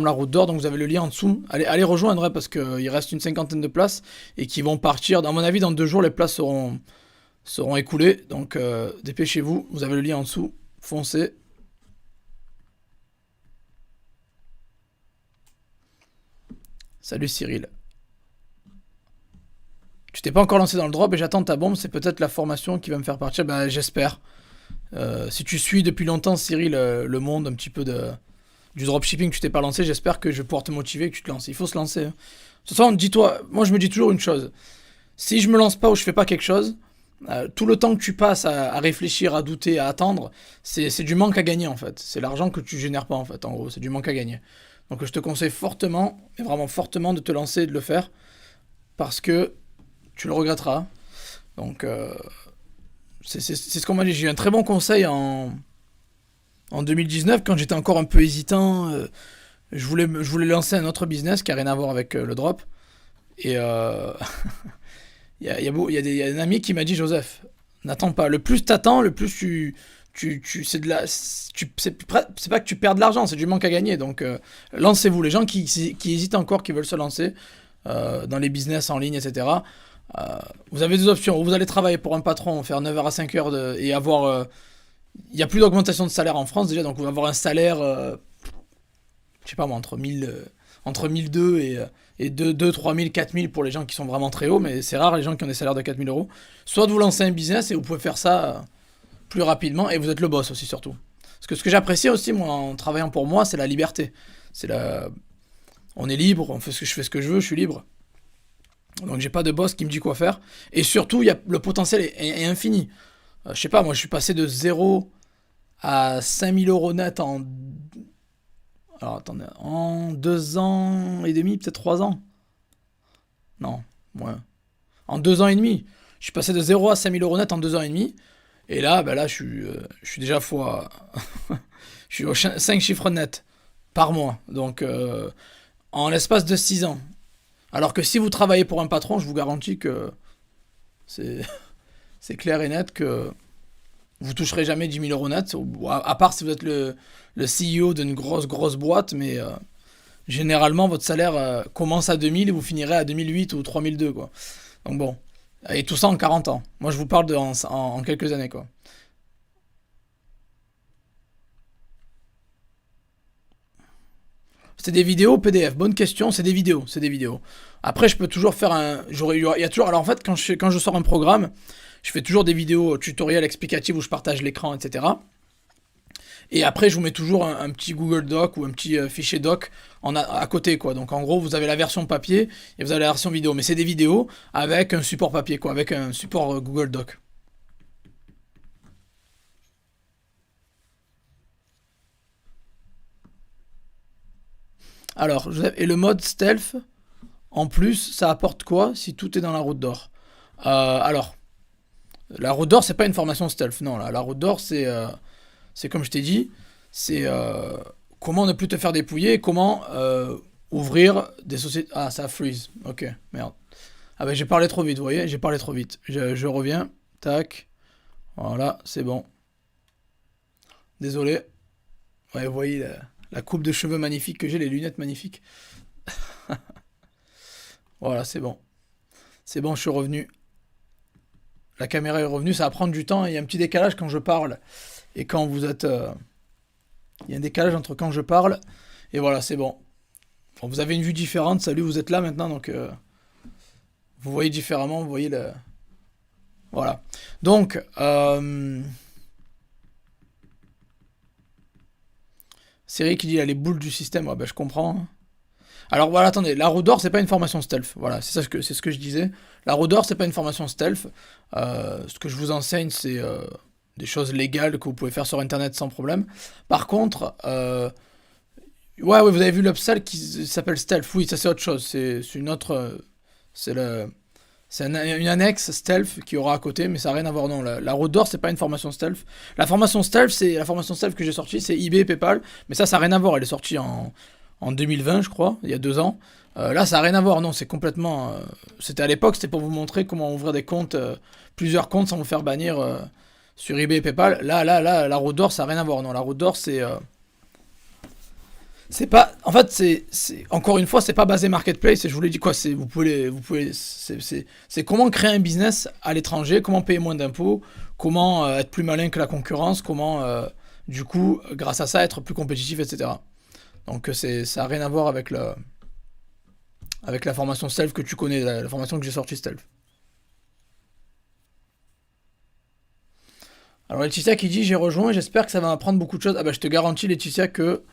[SPEAKER 1] la route d'or, donc vous avez le lien en dessous. Allez rejoindre, hein, parce qu'il reste une cinquantaine de places et qui vont partir. À mon avis, dans 2 jours, les places seront écoulées. Donc dépêchez-vous, vous avez le lien en dessous. Foncez. Salut Cyril. Tu t'es pas encore lancé dans le drop et j'attends ta bombe, c'est peut-être la formation qui va me faire partir. Ben j'espère. Si tu suis depuis longtemps, Cyril, le monde un petit peu du dropshipping, tu t'es pas lancé, j'espère que je vais pouvoir te motiver et que tu te lances. Il faut se lancer, hein. De toute façon, dis-toi, moi je me dis toujours une chose. Si je me lance pas ou je fais pas quelque chose, tout le temps que tu passes à réfléchir, à douter, à attendre, c'est du manque à gagner en fait. C'est l'argent que tu génères pas en fait, en gros, c'est du manque à gagner. Donc je te conseille fortement, mais vraiment fortement de te lancer et de le faire, parce que tu le regretteras. Donc c'est ce qu'on m'a dit. J'ai eu un très bon conseil en 2019 quand j'étais encore un peu hésitant. Je voulais lancer un autre business qui a rien à voir avec le drop. Et il y a un ami qui m'a dit, Joseph, n'attends pas. Le plus t'attends, le plus c'est de la, c'est pas que tu perds de l'argent, c'est du manque à gagner. Donc lancez-vous. Les gens qui hésitent encore, qui veulent se lancer dans les business en ligne, etc. Vous avez deux options. Ou vous allez travailler pour un patron, faire 9 heures à 5 heures et avoir... il n'y a plus d'augmentation de salaire en France déjà, donc vous allez avoir un salaire, je sais pas moi, entre 1002 et 2 3000, 4000 pour les gens qui sont vraiment très hauts, mais c'est rare les gens qui ont des salaires de 4000 euros. Soit de vous lancer un business et vous pouvez faire ça plus rapidement et vous êtes le boss aussi surtout. Parce que ce que j'apprécie aussi moi en travaillant pour moi, c'est la liberté. C'est la... On est libre, je fais ce que je veux, je suis libre. Donc j'ai pas de boss qui me dit quoi faire. Et surtout, le potentiel est infini. Je sais pas, moi je suis passé de 0 à 5000 € net en... Alors attendez, en 2 ans et demi, peut-être 3 ans. Non, ouais. En 2 ans et demi. Je suis passé de 0 à 5000 € net en 2 ans et demi. Et là, ben là je suis déjà fois... je suis aux 5 chiffres nets par mois. Donc en l'espace de 6 ans. Alors que si vous travaillez pour un patron, je vous garantis que c'est c'est clair et net que vous toucherez jamais 10 000 € net, à part si vous êtes le CEO d'une grosse boîte, mais généralement votre salaire commence à 2000 et vous finirez à 2008 ou 3002 quoi. Donc bon, et tout ça en 40 ans. Moi je vous parle en quelques années quoi. C'est des vidéos PDF. Bonne question, c'est des vidéos, c'est des vidéos. Après, je peux toujours faire un. Il y a toujours. Alors en fait, quand je sors un programme, je fais toujours des vidéos tutoriels explicatives où je partage l'écran, etc. Et après, je vous mets toujours un petit Google Doc ou un petit fichier doc à côté, quoi. Donc en gros, vous avez la version papier et vous avez la version vidéo. Mais c'est des vidéos avec un support papier, quoi, avec un support Google Doc. Alors, et le mode stealth, en plus, ça apporte quoi si tout est dans la route d'or? Alors, la route d'or, c'est pas une formation stealth, non. La route d'or, c'est comme je t'ai dit, c'est comment ne plus te faire dépouiller et comment ouvrir des sociétés. Ah, ça freeze. Ok, merde. Ah ben j'ai parlé trop vite, vous voyez, j'ai parlé trop vite. Je reviens. Tac. Voilà, c'est bon. Désolé. Ouais, vous voyez la coupe de cheveux magnifique que j'ai, les lunettes magnifiques. Voilà, c'est bon. C'est bon, je suis revenu. La caméra est revenue, ça va prendre du temps. Il y a un petit décalage quand je parle et quand vous êtes. Il y a un décalage entre quand je parle et voilà, c'est bon. Bon, vous avez une vue différente. Salut, vous êtes là maintenant, donc vous voyez différemment. Vous voyez le. Voilà. Donc, c'est Rick qui dit là, les boules du système. Ouais, ben, je comprends, hein. Alors voilà, attendez, la roue d'or, c'est pas une formation stealth. Voilà, c'est ce que je disais. La roue d'or, c'est pas une formation stealth. Ce que je vous enseigne, c'est des choses légales que vous pouvez faire sur Internet sans problème. Par contre, ouais, ouais, vous avez vu l'upsell qui s'appelle stealth. Oui, ça c'est autre chose. C'est une autre, c'est le, une annexe stealth qui aura à côté, mais ça n'a rien à voir. Non, la roue d'or, c'est pas une formation stealth. La formation stealth que j'ai sortie, c'est eBay, PayPal, mais ça n'a rien à voir. Elle est sortie en 2020, je crois, il y a 2 ans. Là, ça n'a rien à voir, non, c'est complètement... c'était à l'époque, c'était pour vous montrer comment ouvrir des comptes, plusieurs comptes sans vous faire bannir sur eBay et PayPal. Là, la route d'or, ça n'a rien à voir, non, la route d'or, c'est pas... En fait, encore une fois, c'est pas basé marketplace, et je vous l'ai dit quoi, c'est comment créer un business à l'étranger, comment payer moins d'impôts, comment être plus malin que la concurrence, comment, du coup, grâce à ça, être plus compétitif, etc. Donc ça n'a rien à voir avec la formation Stealth que tu connais, la formation que j'ai sortie Stealth. Alors Laetitia qui dit j'ai rejoint, j'espère que ça va m'apprendre beaucoup de choses. Ah bah je te garantis Laetitia que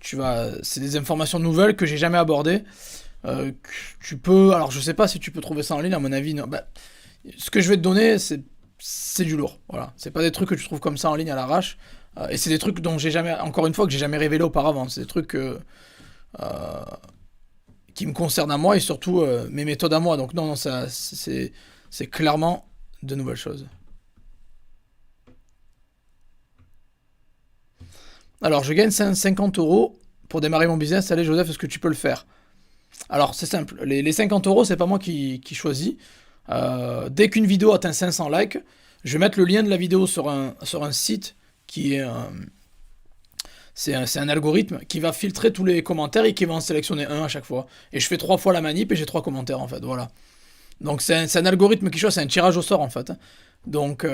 [SPEAKER 1] c'est des informations nouvelles que j'ai jamais abordées. Tu peux, alors je sais pas si tu peux trouver ça en ligne, à mon avis, non. Bah, ce que je vais te donner, c'est du lourd. Voilà, c'est pas des trucs que tu trouves comme ça en ligne à l'arrache. Et c'est des trucs dont j'ai jamais, encore une fois, que j'ai jamais révélé auparavant. C'est des trucs euh, qui me concernent à moi et surtout mes méthodes à moi. Donc non, non, ça, c'est clairement de nouvelles choses. Alors, je gagne 50 euros pour démarrer mon business. Allez, Joseph, est-ce que tu peux le faire? Alors, c'est simple. Les 50 euros, c'est pas moi qui choisis. Dès qu'une vidéo atteint 500 likes, je vais mettre le lien de la vidéo sur un site qui est c'est un algorithme qui va filtrer tous les commentaires et qui va en sélectionner un à chaque fois. Et je fais 3 fois la manip et j'ai 3 commentaires en fait. Voilà. Donc c'est un algorithme qui choisit, c'est un tirage au sort en fait. Donc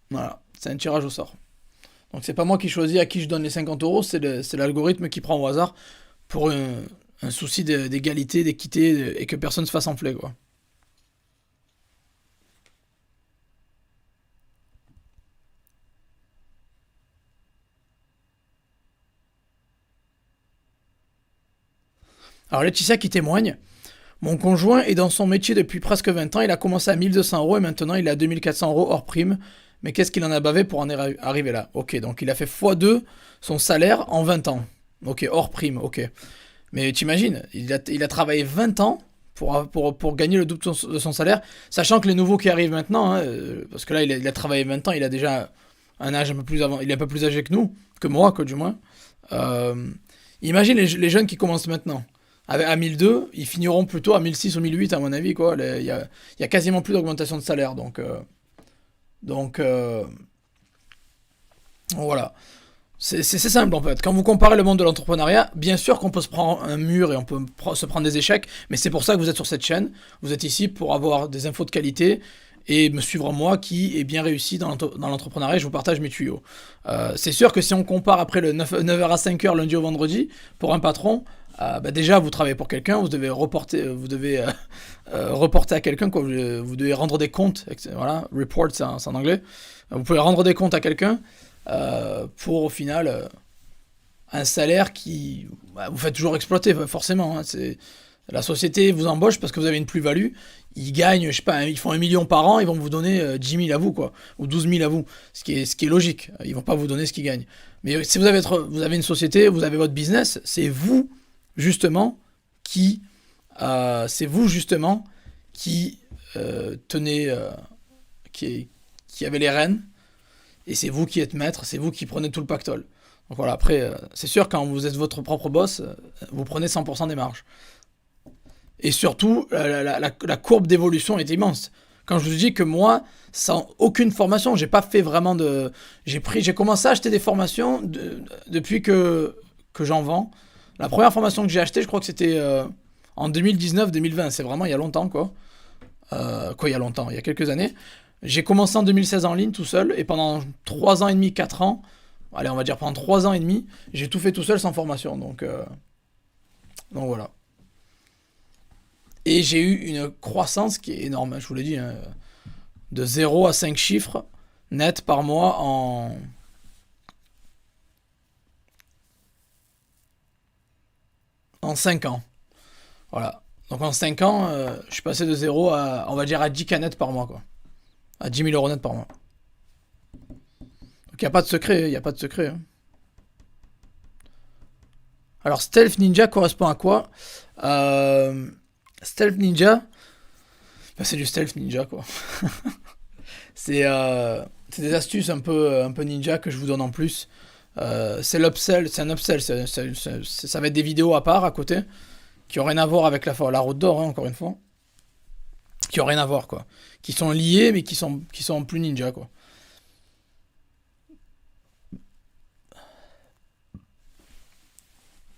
[SPEAKER 1] voilà, c'est un tirage au sort. Donc c'est pas moi qui choisis à qui je donne les 50 euros, c'est l'algorithme qui prend au hasard pour un souci d'égalité, d'équité et que personne se fasse enfler quoi. Alors Laetitia qui témoigne, mon conjoint est dans son métier depuis presque 20 ans, il a commencé à 1200 euros et maintenant il est à 2400 euros hors prime. Mais qu'est-ce qu'il en a bavé pour en arriver là? Ok, donc il a fait x2 son salaire en 20 ans. Ok, hors prime, ok. Mais t'imagines, il a travaillé 20 ans pour gagner le double de son salaire, sachant que les nouveaux qui arrivent maintenant, hein, parce que là il a travaillé 20 ans, il a déjà un âge un peu plus avant, il est un peu plus âgé que nous, que moi, que du moins. Euh, Imagine les jeunes qui commencent maintenant. À 1002, ils finiront plutôt à 1006 ou 1008 à mon avis, quoi. Il y a quasiment plus d'augmentation de salaire, donc voilà. C'est simple en fait. Quand vous comparez le monde de l'entrepreneuriat, bien sûr qu'on peut se prendre un mur et on peut se prendre des échecs, mais c'est pour ça que vous êtes sur cette chaîne. Vous êtes ici pour avoir des infos de qualité et me suivre moi qui est bien réussi dans l'entrepreneuriat. Je vous partage mes tuyaux. C'est sûr que si on compare après le 9h à 5h lundi au vendredi, pour un patron, bah déjà vous travaillez pour quelqu'un, vous devez reporter à quelqu'un, quoi. Vous devez rendre des comptes. Voilà, report c'est en anglais. Vous pouvez rendre des comptes à quelqu'un pour au final un salaire qui bah, vous faites toujours exploiter forcément, hein. La société vous embauche parce que vous avez une plus-value. Ils gagnent, je sais pas, ils font 1 million par an, ils vont vous donner 10 000 à vous, quoi, ou 12 000 à vous, ce qui est logique. Ils vont pas vous donner ce qu'ils gagnent. Mais si vous avez une société, vous avez votre business, justement qui, c'est vous justement qui tenez, qui avez les rênes et c'est vous qui êtes maître, c'est vous qui prenez tout le pactole. Donc voilà, après, c'est sûr, quand vous êtes votre propre boss, vous prenez 100% des marges. Et surtout, la courbe d'évolution est immense. Quand je vous dis que moi, sans aucune formation, j'ai pas fait vraiment de. J'ai commencé à acheter des formations depuis que j'en vends. La première formation que j'ai achetée, je crois que c'était en 2019-2020. C'est vraiment il y a longtemps, quoi. Quoi, il y a longtemps, il y a quelques années. J'ai commencé en 2016 en ligne tout seul et pendant 3 ans et demi, 4 ans, allez, on va dire pendant 3 ans et demi, j'ai tout fait tout seul sans formation. Donc voilà. Et j'ai eu une croissance qui est énorme, hein, je vous l'ai dit, hein, de 0 à 5 chiffres net par mois en 5 ans. Voilà. Donc en 5 ans, je suis passé de 0 à, on va dire, à 10K net par mois, quoi. À 10 000 euros net par mois. Donc il n'y a pas de secret, il n'y a pas de secret, hein. Alors Stealth Ninja correspond à quoi? euh, Stealth Ninja, bah, c'est du Stealth Ninja, quoi. C'est des astuces un peu ninja que je vous donne en plus. C'est l'upsell, c'est un upsell, ça va être des vidéos à part à côté qui ont rien à voir avec la route d'or, hein, encore une fois, qui ont rien à voir, quoi, qui sont liés mais qui sont plus ninja, quoi.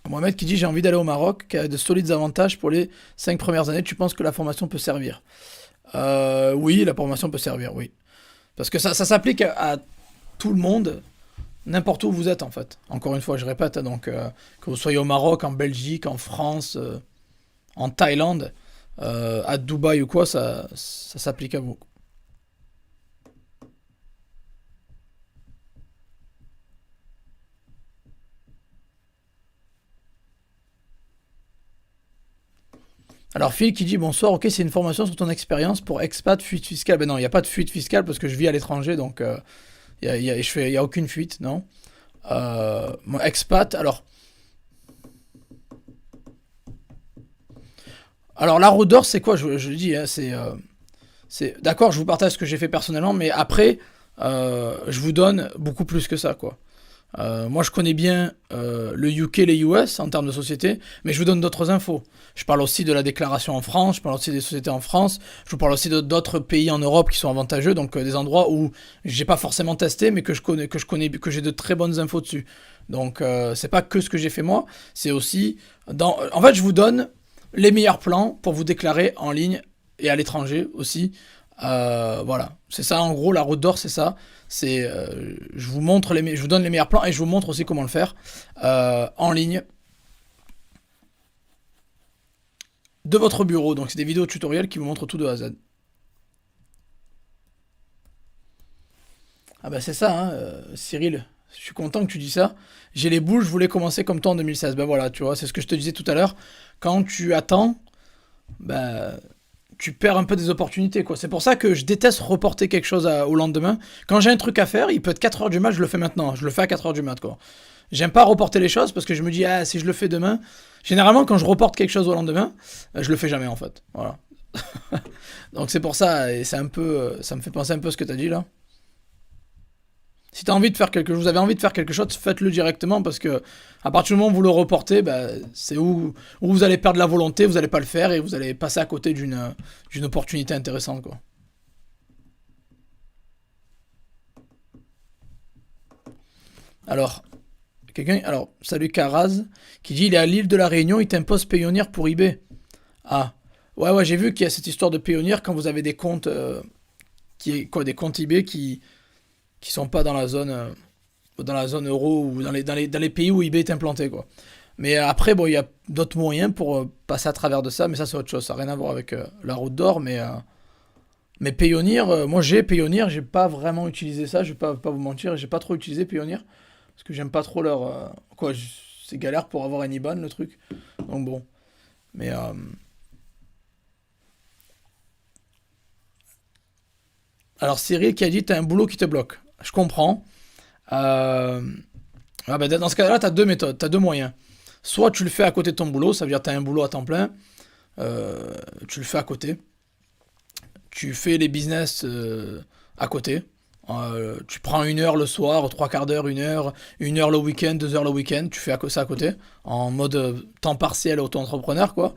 [SPEAKER 1] Mohamed qui dit j'ai envie d'aller au Maroc, qui a de solides avantages pour les 5 premières années. Tu penses que la formation peut servir? Oui, la formation peut servir, oui. Parce que ça s'applique à tout le monde, n'importe où vous êtes en fait. Encore une fois, je répète, hein, donc que vous soyez au Maroc, en Belgique, en France, en Thaïlande, à Dubaï ou quoi, ça s'applique à vous. Alors Phil qui dit bonsoir, ok, c'est une formation sur ton expérience pour expat, fuite fiscale. Ben non, il n'y a pas de fuite fiscale parce que je vis à l'étranger, donc y a aucune fuite, non. Mon expat, alors la roue d'or, c'est quoi, je le dis, hein, d'accord, je vous partage ce que j'ai fait personnellement, mais après, je vous donne beaucoup plus que ça, quoi. Moi, je connais bien le UK, les US en termes de société, mais je vous donne d'autres infos. Je parle aussi de la déclaration en France, je parle aussi des sociétés en France, je vous parle aussi d'autres pays en Europe qui sont avantageux, donc des endroits où j'ai pas forcément testé, mais que j'ai de très bonnes infos dessus. Donc, c'est pas que ce que j'ai fait moi, c'est aussi en fait, je vous donne les meilleurs plans pour vous déclarer en ligne et à l'étranger aussi. Voilà, c'est ça en gros la route d'or, c'est ça. Je vous donne les meilleurs plans et je vous montre aussi comment le faire en ligne de votre bureau. Donc c'est des vidéos tutoriels qui vous montrent tout de A à Z. Ah bah c'est ça, hein, Cyril. Je suis content que tu dis ça. J'ai les boules, je voulais commencer comme toi en 2016. Ben voilà, tu vois, c'est ce que je te disais tout à l'heure. Quand tu attends, bah, tu perds un peu des opportunités, quoi. C'est pour ça que je déteste reporter quelque chose au lendemain. Quand j'ai un truc à faire, il peut être 4 heures du mat, je le fais maintenant. Je le fais à 4 heures du mat, quoi. J'aime pas reporter les choses parce que je me dis, ah, si je le fais demain. Généralement, quand je reporte quelque chose au lendemain, je le fais jamais, en fait. Voilà. Donc c'est pour ça, et c'est un peu. Ça me fait penser un peu à ce que t'as dit là. Si t'as envie de faire quelque chose, vous avez envie de faire quelque chose, faites-le directement parce que à partir du moment où vous le reportez, bah, c'est où vous allez perdre la volonté, vous allez pas le faire et vous allez passer à côté d'une opportunité intéressante, quoi. Alors, salut Karaz, qui dit il est à l'île de la Réunion, il t'impose Payoneer pour eBay. Ah, ouais, j'ai vu qu'il y a cette histoire de Payoneer quand vous avez des comptes, des comptes eBay qui sont pas dans la zone euro ou dans les pays où eBay est implanté, quoi. Mais après, bon, il y a d'autres moyens pour passer à travers de ça, mais ça c'est autre chose, ça n'a rien à voir avec la route d'or, mais Payoneer, moi j'ai Payoneer, j'ai pas vraiment utilisé ça, je vais pas vous mentir, j'ai pas trop utilisé Payoneer, parce que j'aime pas trop leur... c'est galère pour avoir un IBAN le truc, donc bon, mais... alors Cyril qui a dit t'as un boulot qui te bloque, je comprends. Euh, dans ce cas-là, tu as deux méthodes, tu as deux moyens. Soit tu le fais à côté de ton boulot, ça veut dire que tu as un boulot à temps plein, tu le fais à côté. Tu fais les business à côté. Tu prends une heure le soir, trois quarts d'heure, une heure le week-end, 2 heures le week-end, tu fais ça à côté, en mode temps partiel auto-entrepreneur, quoi.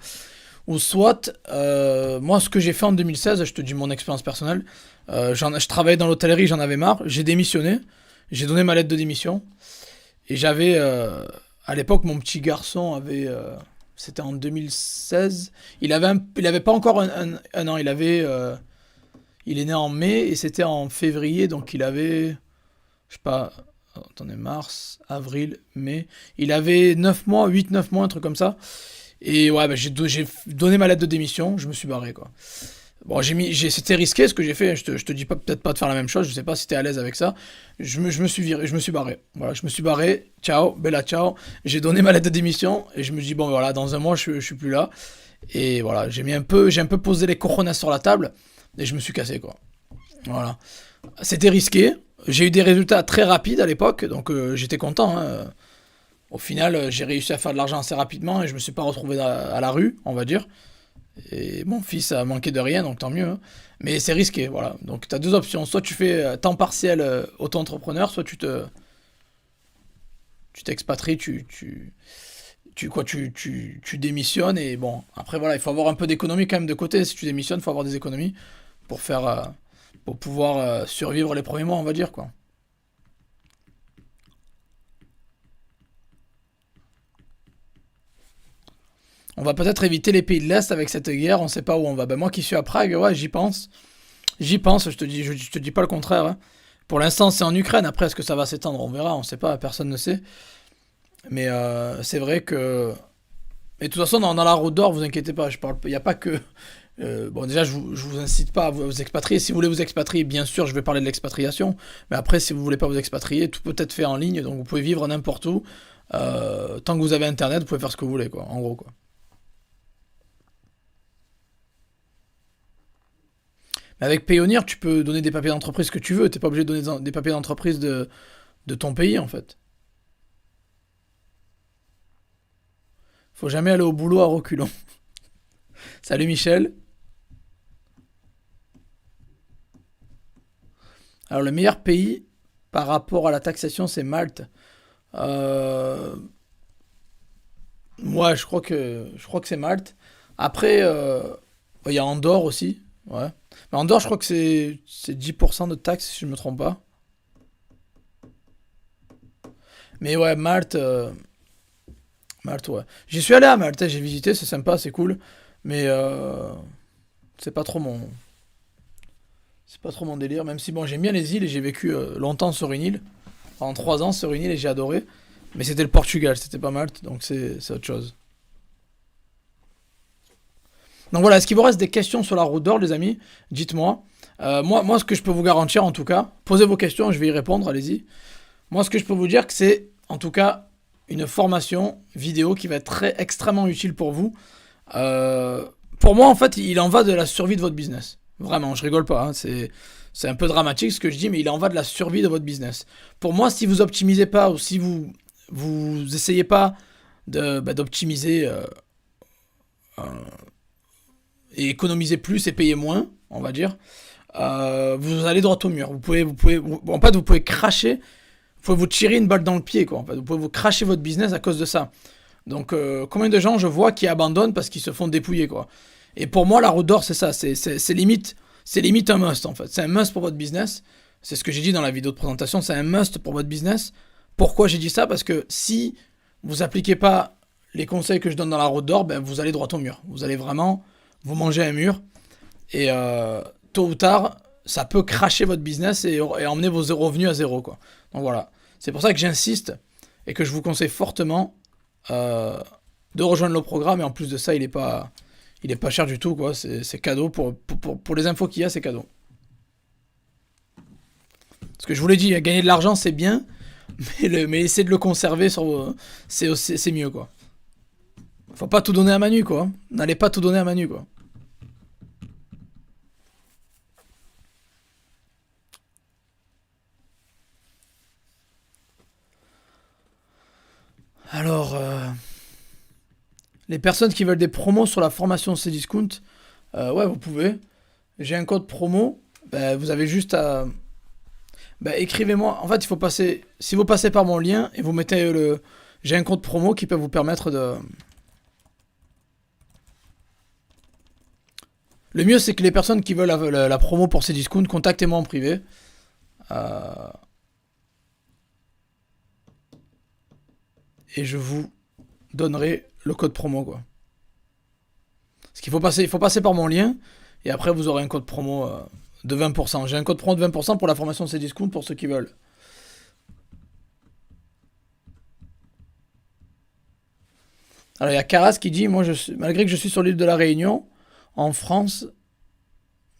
[SPEAKER 1] Ou soit, moi ce que j'ai fait en 2016, je te dis mon expérience personnelle, je travaillais dans l'hôtellerie, j'en avais marre, j'ai démissionné, j'ai donné ma lettre de démission, et j'avais, à l'époque, mon petit garçon avait, c'était en 2016, il avait pas encore un an, il est né en mai, et c'était en février, donc il avait, je sais pas, attendez, mars, avril, mai, il avait 9 mois, 8 9 mois, un truc comme ça, et ouais, bah, j'ai donné ma lettre de démission, je me suis barré, quoi. Bon, c'était risqué ce que j'ai fait. Je te dis pas peut-être pas de faire la même chose. Je sais pas si t'es à l'aise avec ça. Je me suis viré, je me suis barré. Voilà, je me suis barré. Ciao, bella ciao. J'ai donné ma lettre de démission et je me dis bon voilà, dans un mois je suis plus là. Et voilà, j'ai un peu posé les cojones sur la table et je me suis cassé, quoi. Voilà. C'était risqué. J'ai eu des résultats très rapides à l'époque, donc j'étais content, hein. Au final, j'ai réussi à faire de l'argent assez rapidement et je me suis pas retrouvé à la rue, on va dire. Et mon fils a manqué de rien, donc tant mieux, hein. Mais c'est risqué, voilà. Donc tu as deux options. Soit tu fais temps partiel auto-entrepreneur, soit tu t'expatries, tu démissionnes. Et bon, après voilà, il faut avoir un peu d'économie quand même de côté. Si tu démissionnes, il faut avoir des économies pour pour pouvoir survivre les premiers mois, on va dire, quoi. On va peut-être éviter les pays de l'Est avec cette guerre, on sait pas où on va. Ben moi qui suis à Prague, ouais, j'y pense. J'y pense, je te dis pas le contraire, hein. Pour l'instant, c'est en Ukraine. Après, est-ce que ça va s'étendre? On verra, on sait pas, personne ne sait. Mais c'est vrai que. Et de toute façon, dans la route d'or, vous inquiétez pas, il n'y a pas que. Bon, déjà, je vous incite pas à vous expatrier. Si vous voulez vous expatrier, bien sûr, je vais parler de l'expatriation. Mais après, si vous voulez pas vous expatrier, tout peut être fait en ligne. Donc, vous pouvez vivre n'importe où. Tant que vous avez internet, vous pouvez faire ce que vous voulez, quoi. En gros, quoi. Avec Payoneer, tu peux donner des papiers d'entreprise que tu veux. T'es pas obligé de donner des papiers d'entreprise de ton pays, en fait. Faut jamais aller au boulot à reculons. Salut Michel. Alors, le meilleur pays par rapport à la taxation, c'est Malte. Euh, Ouais, je crois que c'est Malte. Après, il y a Andorre aussi. Ouais. Mais Andorre, je crois que c'est 10% de taxes, si je me trompe pas. Mais ouais, Malte, ouais. J'y suis allé à Malte, j'ai visité, c'est sympa, c'est cool. Mais c'est pas trop mon, c'est pas trop mon délire. Même si bon, j'aime bien les îles et j'ai vécu longtemps sur une île, pendant 3 ans sur une île et j'ai adoré. Mais c'était le Portugal, c'était pas Malte, donc c'est autre chose. Donc voilà, est-ce qu'il vous reste des questions sur la route d'or, les amis? Dites-moi. Moi, ce que je peux vous garantir, en tout cas, posez vos questions, je vais y répondre, allez-y. Moi, ce que je peux vous dire, que c'est, en tout cas, une formation vidéo qui va être extrêmement utile pour vous. Euh, pour moi, en fait, il en va de la survie de votre business. Vraiment, je rigole pas, hein, c'est un peu dramatique ce que je dis, mais il en va de la survie de votre business. Pour moi, si vous optimisez pas ou si vous essayez pas d'optimiser et économiser plus et payer moins, on va dire, vous allez droit au mur. En fait, vous pouvez cracher, vous pouvez vous tirer une balle dans le pied, quoi. En fait, vous pouvez vous cracher votre business à cause de ça. Donc, combien de gens je vois qui abandonnent parce qu'ils se font dépouiller, quoi. Et pour moi, la route d'or, c'est ça, c'est limite un must, en fait. C'est un must pour votre business. C'est ce que j'ai dit dans la vidéo de présentation, c'est un must pour votre business. Pourquoi j'ai dit ça? Parce que si vous appliquez pas les conseils que je donne dans la route d'or, ben, vous allez droit au mur. Vous allez vraiment vous manger un mur. Et tôt ou tard, ça peut cracher votre business et emmener vos revenus à zéro, quoi. Donc voilà. C'est pour ça que j'insiste et que je vous conseille fortement euh, de rejoindre le programme. Et en plus de ça, il est pas cher du tout, quoi. C'est cadeau. Pour les infos qu'il y a, c'est cadeau. Parce que je vous l'ai dit, gagner de l'argent, c'est bien. Mais essayer de le conserver, c'est mieux, quoi. Faut pas tout donner à Manu, quoi. N'allez pas tout donner à Manu, quoi. Alors, les personnes qui veulent des promos sur la formation Cdiscount, ouais, vous pouvez. J'ai un code promo. Ben, vous avez juste à. Ben, écrivez-moi. En fait, il faut passer. Si vous passez par mon lien et vous mettez le. J'ai un code promo qui peut vous permettre de. Le mieux, c'est que les personnes qui veulent la promo pour Cdiscount, contactez-moi en privé. euh, et je vous donnerai le code promo, quoi. Parce il faut passer par mon lien. Et après, vous aurez un code promo de 20%. J'ai un code promo de 20% pour la formation Cdiscount pour ceux qui veulent. Alors, il y a Caras qui dit, moi, malgré que je suis sur l'île de la Réunion, en France,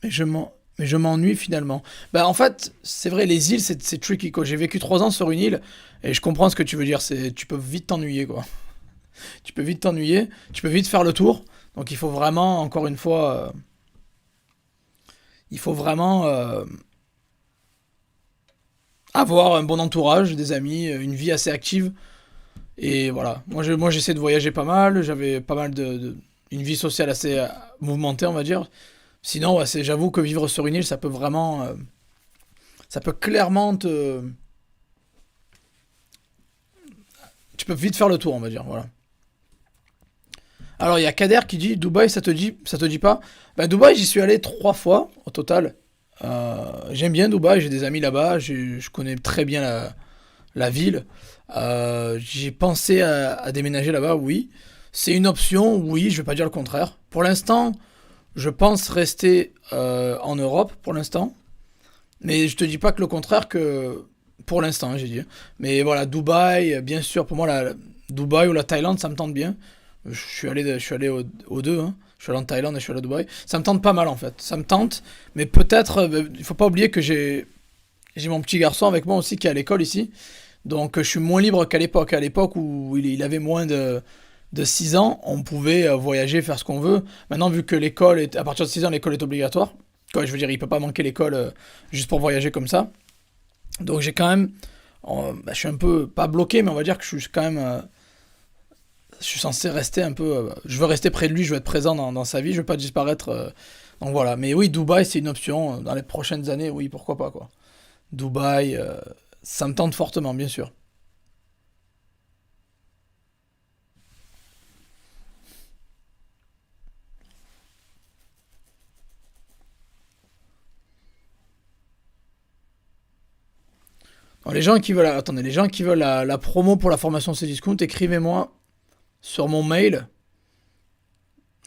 [SPEAKER 1] mais je m'ennuie finalement. Bah, en fait, c'est vrai, les îles, c'est tricky, quoi. J'ai vécu 3 ans sur une île et je comprends ce que tu veux dire. Tu peux vite t'ennuyer, quoi. Tu peux vite t'ennuyer, tu peux vite faire le tour. Donc, il faut vraiment, encore une fois, il faut vraiment avoir un bon entourage, des amis, une vie assez active. Et voilà, moi j'essaie de voyager pas mal, j'avais pas mal une vie sociale assez mouvementée, on va dire. Sinon, ouais, j'avoue que vivre sur une île, ça peut vraiment, ça peut clairement tu peux vite faire le tour, on va dire, voilà. Alors il y a Kader qui dit Dubaï, ça te dit pas? Bah Dubaï, j'y suis allé 3 fois au total. J'aime bien Dubaï, j'ai des amis là-bas, je connais très bien la ville. J'ai pensé à déménager là-bas, oui. C'est une option, oui, je vais pas dire le contraire. Pour l'instant, je pense rester en Europe, pour l'instant. Mais je te dis pas que le contraire, que pour l'instant, hein, j'ai dit. Mais voilà, Dubaï, bien sûr, pour moi, Dubaï ou la Thaïlande, ça me tente bien. Je suis allé aux deux, hein. Je suis allé en Thaïlande et je suis allé à Dubaï. Ça me tente pas mal en fait. Ça me tente, mais peut-être, il faut pas oublier que j'ai mon petit garçon avec moi aussi qui est à l'école ici. Donc je suis moins libre qu'à l'époque. À l'époque où il avait moins de 6 ans, on pouvait voyager, faire ce qu'on veut. Maintenant, vu que à partir de 6 ans, l'école est obligatoire, Quoi, je veux dire, il peut pas manquer l'école juste pour voyager comme ça. Donc j'ai quand même, bah, je suis un peu pas bloqué, mais on va dire que je suis quand même, je suis censé rester un peu, je veux rester près de lui, je veux être présent dans sa vie, je veux pas disparaître. Donc voilà. Mais oui, Dubaï c'est une option dans les prochaines années. Oui, pourquoi pas quoi. Dubaï, ça me tente fortement, bien sûr. Alors, les gens qui veulent, attendez, les gens qui veulent la promo pour la formation Cdiscount, écrivez-moi sur mon mail.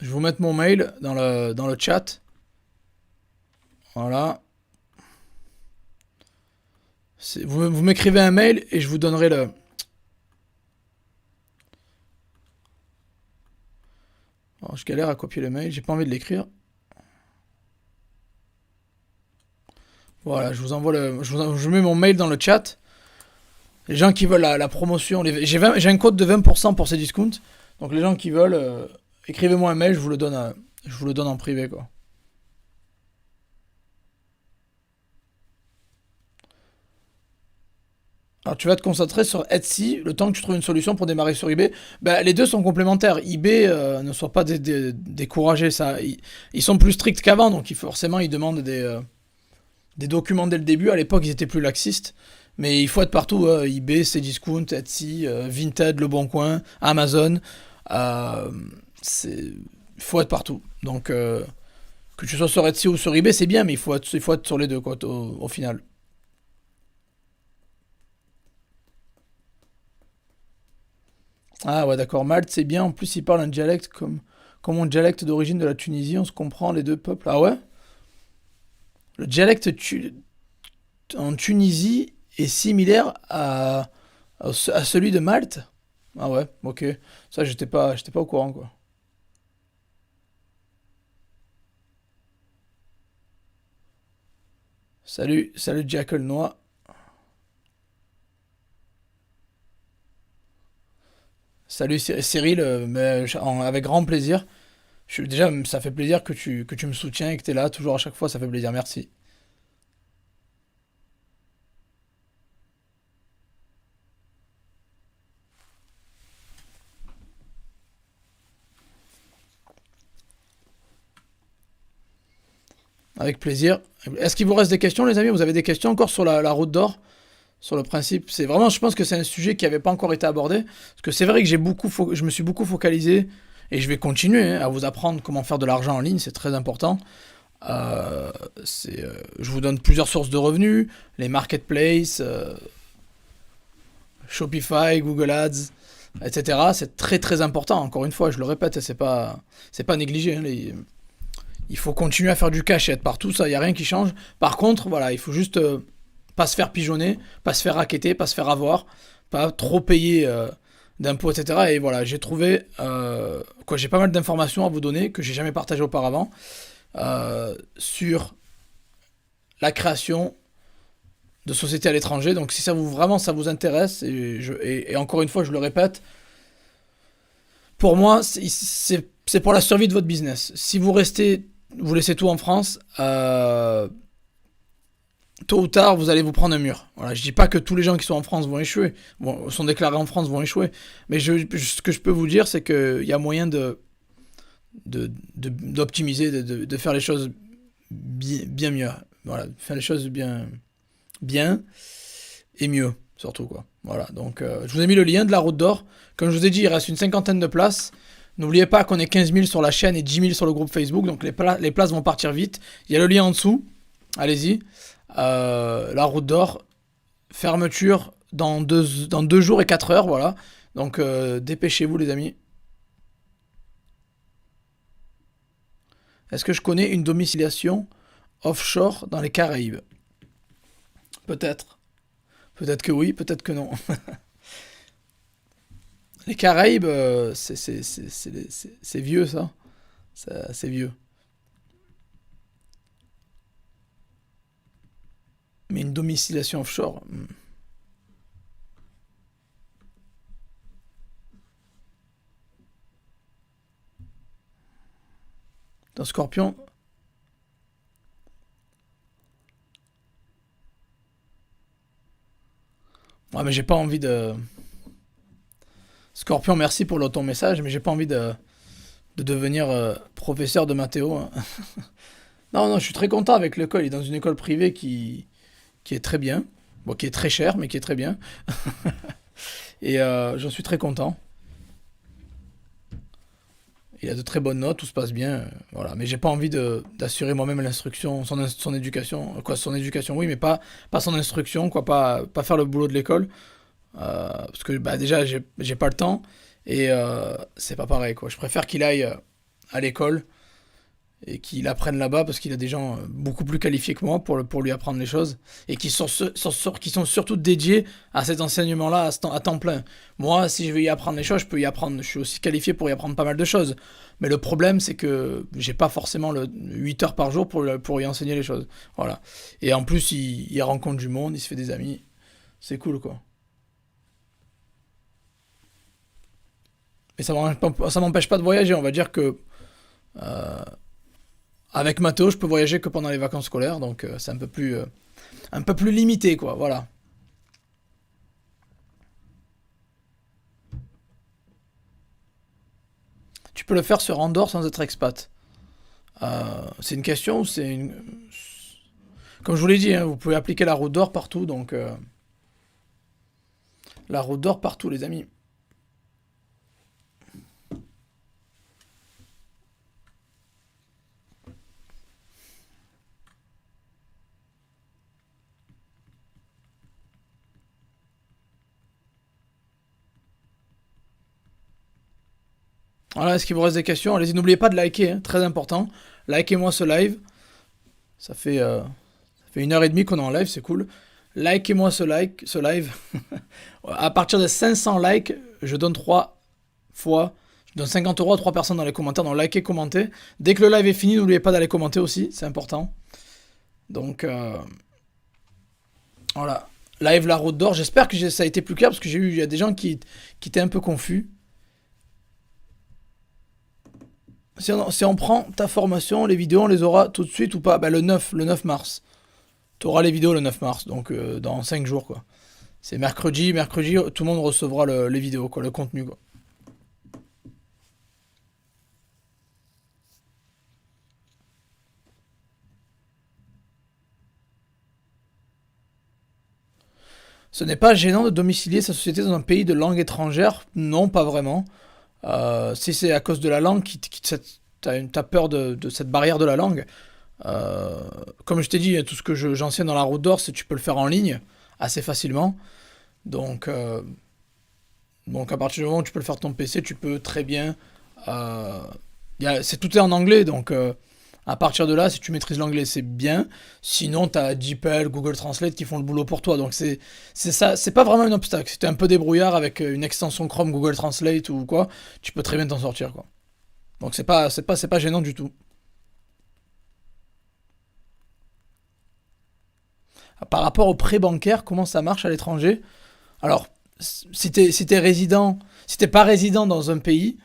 [SPEAKER 1] Je vais vous mettre mon mail dans le chat. Voilà. Vous m'écrivez un mail et je vous donnerai le. Alors, je galère à copier le mail, j'ai pas envie de l'écrire. Voilà, je vous envoie je mets mon mail dans le chat. Les gens qui veulent la promotion, j'ai un code de 20% pour ces discounts. Donc les gens qui veulent, écrivez-moi un mail, je vous le donne en privé quoi. Alors tu vas te concentrer sur Etsy le temps que tu trouves une solution pour démarrer sur eBay. Ben, les deux sont complémentaires. eBay ne soit pas découragé, ça. Ils sont plus stricts qu'avant, donc forcément ils demandent des documents dès le début. À l'époque ils étaient plus laxistes. Mais il faut être partout, eBay, Cdiscount, Etsy, Vinted, Le Bon Coin, Amazon. Euh, il faut être partout. Donc que tu sois sur Etsy ou sur eBay, c'est bien, mais il faut être sur les deux quoi, au final. Ah ouais, d'accord. Malte, c'est bien. En plus, il parle un dialecte comme mon dialecte d'origine de la Tunisie. On se comprend les deux peuples. Ah ouais? Le dialecte en Tunisie est similaire à celui de Malte? Ah ouais, ok. Ça, j'étais pas au courant, quoi. Salut, salut Jackal Noir. Salut Cyril, mais avec grand plaisir. Déjà, ça fait plaisir que tu me soutiens et que tu es là toujours à chaque fois. Ça fait plaisir, merci. Avec plaisir. Est-ce qu'il vous reste des questions, les amis? Vous avez des questions encore sur la route d'or? Sur le principe, c'est vraiment, je pense que c'est un sujet qui n'avait pas encore été abordé. Parce que c'est vrai que je me suis beaucoup focalisé et je vais continuer à vous apprendre comment faire de l'argent en ligne, c'est très important. Euh, je vous donne plusieurs sources de revenus, les marketplaces, Shopify, Google Ads, etc. C'est très très important. Encore une fois, je le répète, c'est pas négligé, hein, il faut continuer à faire du cash et être partout, ça, il n'y a rien qui change. Par contre, voilà, il faut juste pas se faire pigeonner, pas se faire racketter, pas se faire avoir, pas trop payer d'impôts, etc. Et voilà, j'ai pas mal d'informations à vous donner que j'ai jamais partagées auparavant sur la création de sociétés à l'étranger. Donc si vraiment ça vous intéresse, et encore une fois, je le répète, pour moi, c'est pour la survie de votre business. Si vous laissez tout en France, tôt ou tard, vous allez vous prendre un mur. Voilà, je dis pas que tous les gens qui sont en France vont échouer, sont déclarés en France vont échouer, mais ce que je peux vous dire, c'est qu'il y a moyen d'optimiser, de faire les choses bien mieux. Voilà, faire les choses bien et mieux, surtout quoi. Voilà, donc je vous ai mis le lien de la route d'or. Comme je vous ai dit, il reste une cinquantaine de places. N'oubliez pas qu'on est 15 000 sur la chaîne et 10 000 sur le groupe Facebook, donc les places vont partir vite. Il y a le lien en dessous. Allez-y. La route d'or, fermeture dans deux jours et 4 heures, voilà. Donc dépêchez-vous les amis. Est-ce que je connais une domiciliation offshore dans les Caraïbes? Peut-être. Peut-être que oui, peut-être que non. Les Caraïbes, c'est vieux ça. C'est vieux. Mais une domiciliation offshore. Dans Scorpion, Ouais, mais j'ai pas envie de... Scorpion, merci pour ton message, mais j'ai pas envie de devenir professeur de Mathéo, hein. Non, non, je suis très content avec l'école. Il est dans une école privée qui est très bien. Bon, qui est très chère, mais qui est très bien. Et j'en suis très content. Il a de très bonnes notes, tout se passe bien. Voilà. Mais j'ai pas envie d'assurer moi-même l'instruction, son éducation. Quoi, son éducation, oui, mais pas son instruction, quoi, pas faire le boulot de l'école. Parce que bah, déjà, j'ai pas le temps. Et c'est pas pareil, quoi. Je préfère qu'il aille à l'école et qu'il apprenne là-bas parce qu'il a des gens beaucoup plus qualifiés que moi pour lui apprendre les choses et qui sont surtout dédiés à cet enseignement-là à temps plein. Moi, si je veux y apprendre les choses, je peux y apprendre. Je suis aussi qualifié pour y apprendre pas mal de choses. Mais le problème, c'est que j'ai pas forcément 8 heures par jour pour y enseigner les choses. Voilà. Et en plus, il rencontre du monde, il se fait des amis. C'est cool, quoi. Mais ça m'empêche pas de voyager. On va dire que avec Mathéo, je peux voyager que pendant les vacances scolaires, donc c'est un peu plus limité, quoi. Voilà. Tu peux le faire sur Andorre sans être expat. C'est une question ou c'est une... Comme je vous l'ai dit, hein, vous pouvez appliquer la route d'or partout, donc la route d'or partout, les amis. Voilà, est-ce qu'il vous reste des questions? Allez-y, n'oubliez pas de liker, hein, très important. Likez-moi ce live. Ça fait 1 heure et demie qu'on est en live, c'est cool. Likez-moi ce live. À partir de 500 likes, je donne 3 fois. Je donne 50 € à 3 personnes dans les commentaires. Donc likez, commentez. Dès que le live est fini, n'oubliez pas d'aller commenter aussi, c'est important. Donc voilà. Live la route d'or. J'espère que ça a été plus clair parce que il y a des gens qui étaient un peu confus. Si on prend ta formation, les vidéos, on les aura tout de suite ou pas? Bah, le 9 mars. Tu auras les vidéos le 9 mars, donc dans 5 jours, quoi. C'est mercredi, tout le monde recevra les vidéos, quoi, le contenu, quoi. Ce n'est pas gênant de domicilier sa société dans un pays de langue étrangère? Non, pas vraiment. Si c'est à cause de la langue, t'as peur de cette barrière de la langue, euh, comme je t'ai dit, tout ce que j'enseigne dans la route d'or, c'est que tu peux le faire en ligne assez facilement. Donc, donc à partir du moment où tu peux le faire de ton PC, tu peux très bien. euh, tout est en anglais, donc à partir de là, si tu maîtrises l'anglais, c'est bien. Sinon, tu as DeepL, Google Translate qui font le boulot pour toi. Donc c'est ça, c'est pas vraiment un obstacle. Si t'es un peu débrouillard avec une extension Chrome, Google Translate ou quoi, tu peux très bien t'en sortir, quoi. Donc c'est pas gênant du tout. Par rapport au prêt bancaire, comment ça marche à l'étranger? Alors, si t'es résident, si t'es pas résident dans un pays,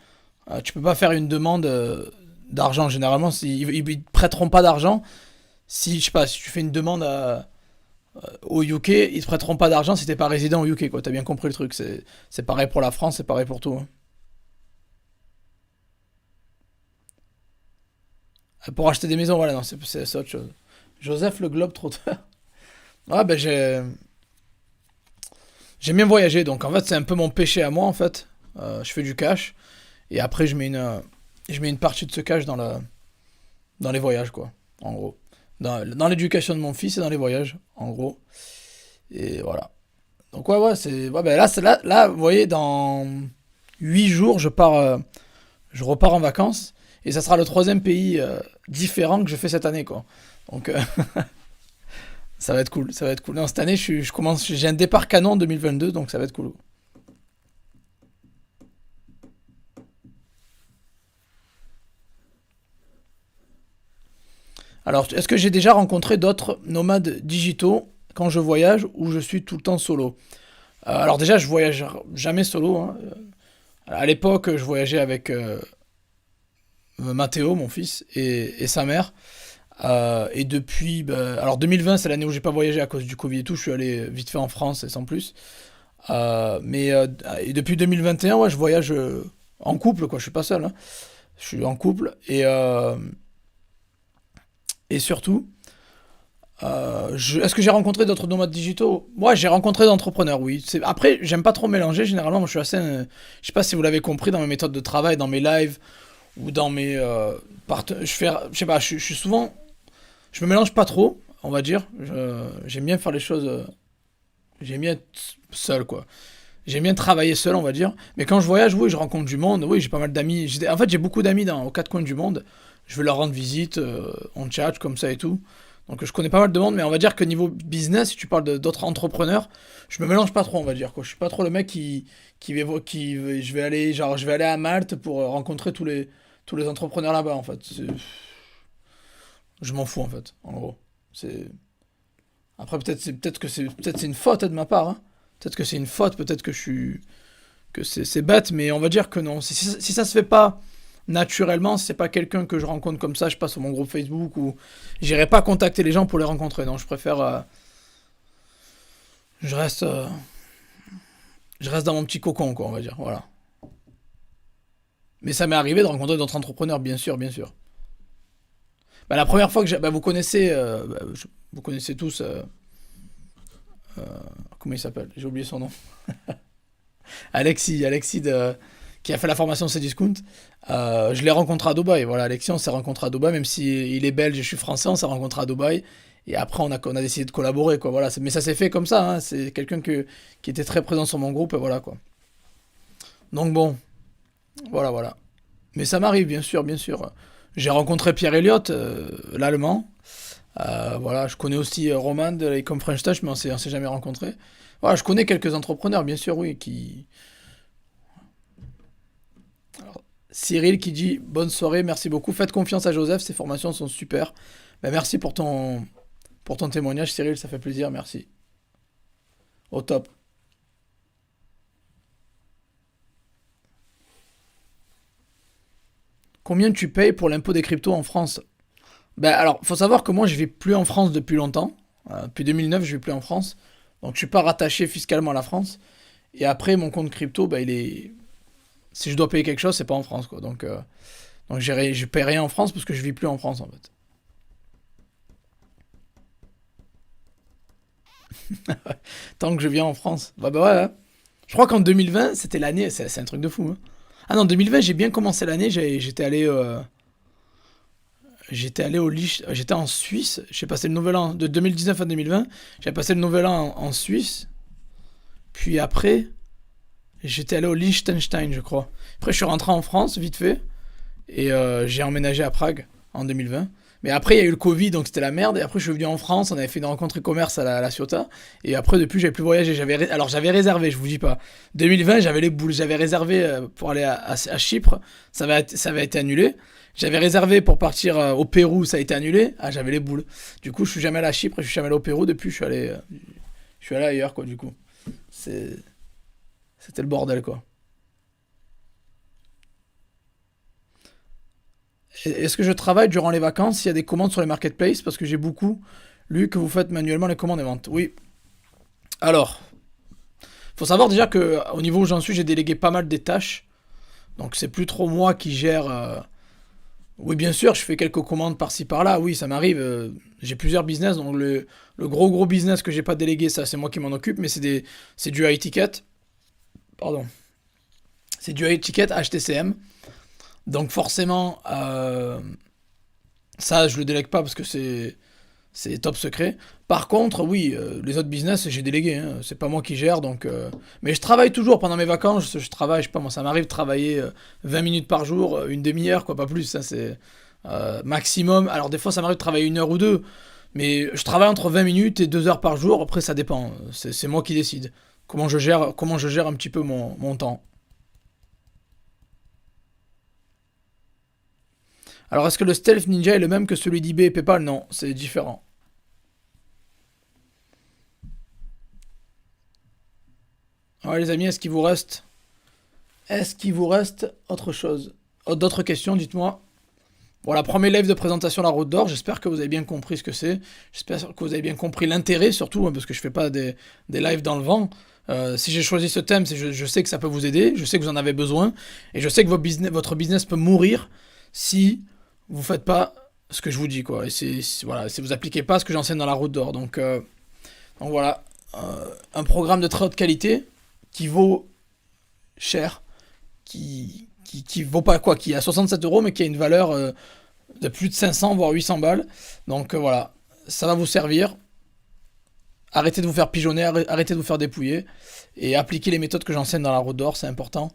[SPEAKER 1] tu peux pas faire une demande d'argent. Généralement, ils te prêteront pas d'argent. Si, je sais pas, si tu fais une demande au UK, ils te prêteront pas d'argent si t'es pas résident au UK, quoi. T'as bien compris le truc. C'est pareil pour la France, c'est pareil pour tout, hein. Pour acheter des maisons, voilà, non, c'est autre chose. Joseph le Globe Trotteur. Ouais, ben j'aime bien voyager, donc en fait c'est un peu mon péché à moi en fait. Je fais du cash et après je mets une partie de ce cash dans les voyages, quoi, en gros. Dans l'éducation de mon fils et dans les voyages, en gros. Et voilà. Donc ouais, ouais, ben là, là, vous voyez, dans 8 jours, je repars en vacances et ça sera le troisième pays différent que je fais cette année, quoi. Donc ça va être cool, ça va être cool. Non, cette année, je commence, j'ai un départ canon en 2022, donc ça va être cool. Alors, est-ce que j'ai déjà rencontré d'autres nomades digitaux quand je voyage ou je suis tout le temps solo? Alors déjà, je voyage jamais solo, hein. À l'époque, je voyageais avec Mathéo, mon fils, et sa mère. Et depuis, bah, alors 2020, c'est l'année où j'ai pas voyagé à cause du Covid et tout. Je suis allé vite fait en France et sans plus. Et depuis 2021, ouais, je voyage en couple, quoi. Je suis pas seul, hein. Je suis en couple et surtout, est-ce que j'ai rencontré d'autres nomades digitaux? Moi, j'ai rencontré d'entrepreneurs, oui. Après, j'aime pas trop mélanger. Généralement, moi, je suis assez. Je sais pas si vous l'avez compris dans mes méthodes de travail, dans mes lives ou dans mes. Je sais pas, je suis souvent. Je me mélange pas trop, on va dire. J'aime bien faire les choses. J'aime bien être seul, quoi. J'aime bien travailler seul, on va dire. Mais quand je voyage, oui, je rencontre du monde. Oui, j'ai pas mal d'amis. En fait, j'ai beaucoup d'amis aux quatre coins du monde. Je vais leur rendre visite, on chat comme ça et tout. Donc je connais pas mal de monde, mais on va dire que niveau business, si tu parles d'autres entrepreneurs, je me mélange pas trop, on va dire, quoi. Je suis pas trop le mec je vais aller, genre, je vais aller à Malte pour rencontrer tous les entrepreneurs là-bas, en fait. Je m'en fous, en fait, en gros. C'est, Après, peut-être c'est une faute, hein, de ma part, hein. Peut-être que c'est une faute, peut-être que c'est bête, mais on va dire que non. Si ça se fait pas naturellement, si c'est pas quelqu'un que je rencontre comme ça, je passe sur mon groupe Facebook ou j'irai pas contacter les gens pour les rencontrer. Non, je préfère, je reste, je reste dans mon petit cocon, quoi, on va dire. Voilà. Mais ça m'est arrivé de rencontrer d'autres entrepreneurs, bien sûr, bien sûr. Bah, la première fois que vous connaissez, vous connaissez tous, comment il s'appelle? J'ai oublié son nom. Alexis qui a fait la formation Cdiscount. Je l'ai rencontré à Dubaï. Voilà, Alexis, on s'est rencontré à Dubaï, même si il est belge et je suis français, on s'est rencontré à Dubaï. Et après, on a décidé de collaborer, quoi. Voilà, mais ça s'est fait comme ça, hein. C'est quelqu'un qui était très présent sur mon groupe, et voilà, quoi. Donc bon, voilà, voilà. Mais ça m'arrive, bien sûr, bien sûr. J'ai rencontré Pierre Elliott, l'allemand. Voilà, je connais aussi Roman de l'Ecom French Touch, mais on s'est jamais rencontrés. Voilà, je connais quelques entrepreneurs, bien sûr, oui, Alors, Cyril qui dit bonne soirée, merci beaucoup. Faites confiance à Joseph, ses formations sont super. Ben, merci pour ton témoignage, Cyril, ça fait plaisir, merci. Au top. Combien tu payes pour l'impôt des cryptos en France? Ben alors, faut savoir que moi je vis plus en France depuis longtemps. Depuis 2009, je vis plus en France. Donc je suis pas rattaché fiscalement à la France. Et après, mon compte crypto, ben, si je dois payer quelque chose, c'est pas en France, quoi. Donc je paye rien en France parce que je vis plus en France, en fait. Tant que je viens en France. Bah ouais, hein. Je crois qu'en 2020, c'était l'année, c'est un truc de fou, hein. Ah non, 2020, j'ai bien commencé l'année, j'étais allé j'étais en Suisse, j'ai passé le nouvel an de 2019 à 2020, j'ai passé le nouvel an en Suisse, puis après, j'étais allé au Liechtenstein, je crois. Après, je suis rentré en France, vite fait, et j'ai emménagé à Prague en 2020. Mais après, il y a eu le Covid, donc c'était la merde. Et après, je suis venu en France, on avait fait une rencontre e-commerce à la Ciotat. Et après, depuis, j'avais plus voyagé. Alors, j'avais réservé, je vous dis pas. 2020, j'avais les boules. J'avais réservé pour aller à Chypre. Ça avait été annulé. J'avais réservé pour partir au Pérou, ça a été annulé. Ah, j'avais les boules. Du coup, je suis jamais allé à Chypre et je suis jamais allé au Pérou. Depuis, je suis allé ailleurs, quoi, du coup. C'est- C'était le bordel, quoi. Est-ce que je travaille durant les vacances s'il y a des commandes sur les marketplaces? Parce que j'ai beaucoup lu que vous faites manuellement les commandes et ventes. Oui. Alors, faut savoir déjà que au niveau où j'en suis, j'ai délégué pas mal des tâches. Donc c'est plus trop moi qui gère. Oui, bien sûr, je fais quelques commandes par-ci par-là. Oui, ça m'arrive. J'ai plusieurs business. Donc le gros gros business que j'ai pas délégué, ça c'est moi qui m'en occupe. Mais c'est du high ticket. Pardon. C'est du high ticket HTCM. Donc forcément, ça je le délègue pas parce que c'est top secret. Par contre, oui, les autres business, j'ai délégué, hein. C'est pas moi qui gère, mais je travaille toujours pendant mes vacances. Je travaille, je sais pas, moi, ça m'arrive de travailler 20 minutes par jour, une demi-heure, quoi, pas plus. Ça, c'est maximum. Alors, des fois, ça m'arrive de travailler une heure ou deux, mais je travaille entre 20 minutes et 2 heures par jour. Après, ça dépend. C'est moi qui décide comment je gère un petit peu mon temps. Alors, est-ce que le Stealth Ninja est le même que celui d'eBay et PayPal? Non, c'est différent. Ouais, les amis, est-ce qu'il vous reste autre chose? D'autres questions, dites-moi. Voilà, premier live de présentation de la Route d'Or. J'espère que vous avez bien compris ce que c'est. J'espère que vous avez bien compris l'intérêt, surtout, hein, parce que je fais pas des lives dans le vent. Si j'ai choisi ce thème, c'est je sais que ça peut vous aider, je sais que vous en avez besoin, et je sais que votre business peut mourir si vous faites pas ce que je vous dis, quoi. Et voilà, si vous appliquez pas ce que j'enseigne dans la Route d'Or. Donc voilà, un programme de très haute qualité qui vaut cher, qui vaut pas quoi, qui est à 67 euros, mais qui a une valeur de plus de 500 voire 800 balles. Donc voilà, ça va vous servir. Arrêtez de vous faire pigeonner, arrêtez de vous faire dépouiller et appliquez les méthodes que j'enseigne dans la Route d'Or, c'est important.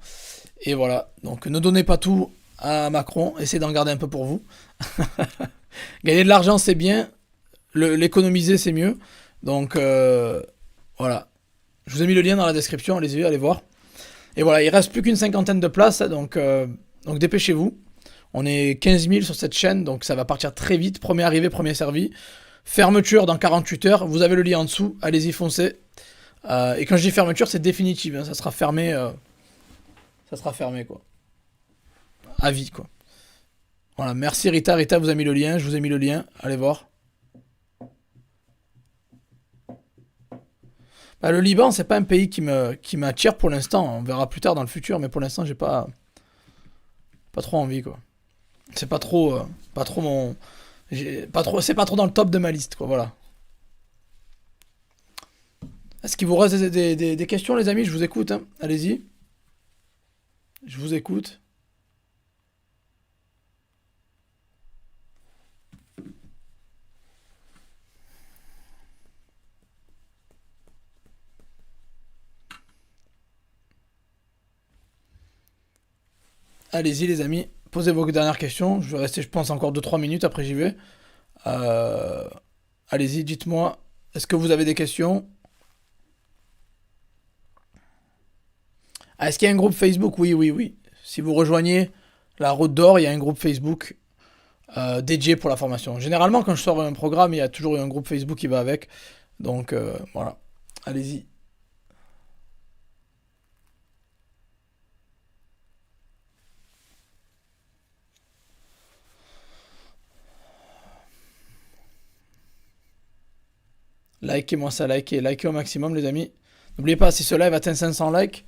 [SPEAKER 1] Et voilà, donc ne donnez pas tout à Macron, essayez d'en garder un peu pour vous. Gagner de l'argent c'est bien, l'économiser c'est mieux. Donc voilà, je vous ai mis le lien dans la description, allez voir. Et voilà, il reste plus qu'une cinquantaine de places, donc dépêchez-vous. On est 15 000 sur cette chaîne, donc ça va partir très vite. Premier arrivé, premier servi. Fermeture dans 48 heures, vous avez le lien en dessous, allez-y, foncez. Et quand je dis fermeture, c'est définitif, hein, ça sera fermé quoi. À vie quoi. Voilà, merci Rita, Rita vous a mis le lien, je vous ai mis le lien, allez voir. Bah, le Liban, c'est pas un pays qui m'attire pour l'instant, on verra plus tard dans le futur, mais pour l'instant, j'ai pas trop envie quoi. C'est pas trop mon c'est pas trop dans le top de ma liste quoi, voilà. Est-ce qu'il vous reste des questions les amis? Je vous écoute, hein. Allez-y. Je vous écoute. Allez-y les amis, posez vos dernières questions. Je vais rester, je pense, encore 2-3 minutes, après j'y vais. Euh, Allez-y, dites-moi, est-ce que vous avez des questions? Ah, est-ce qu'il y a un groupe Facebook? Oui, oui, oui. Si vous rejoignez la Route d'Or, il y a un groupe Facebook dédié pour la formation. Généralement, quand je sors un programme, il y a toujours un groupe Facebook qui va avec. Donc voilà, allez-y. Likez-moi ça, likez au maximum les amis. N'oubliez pas, si ce live atteint 500 likes,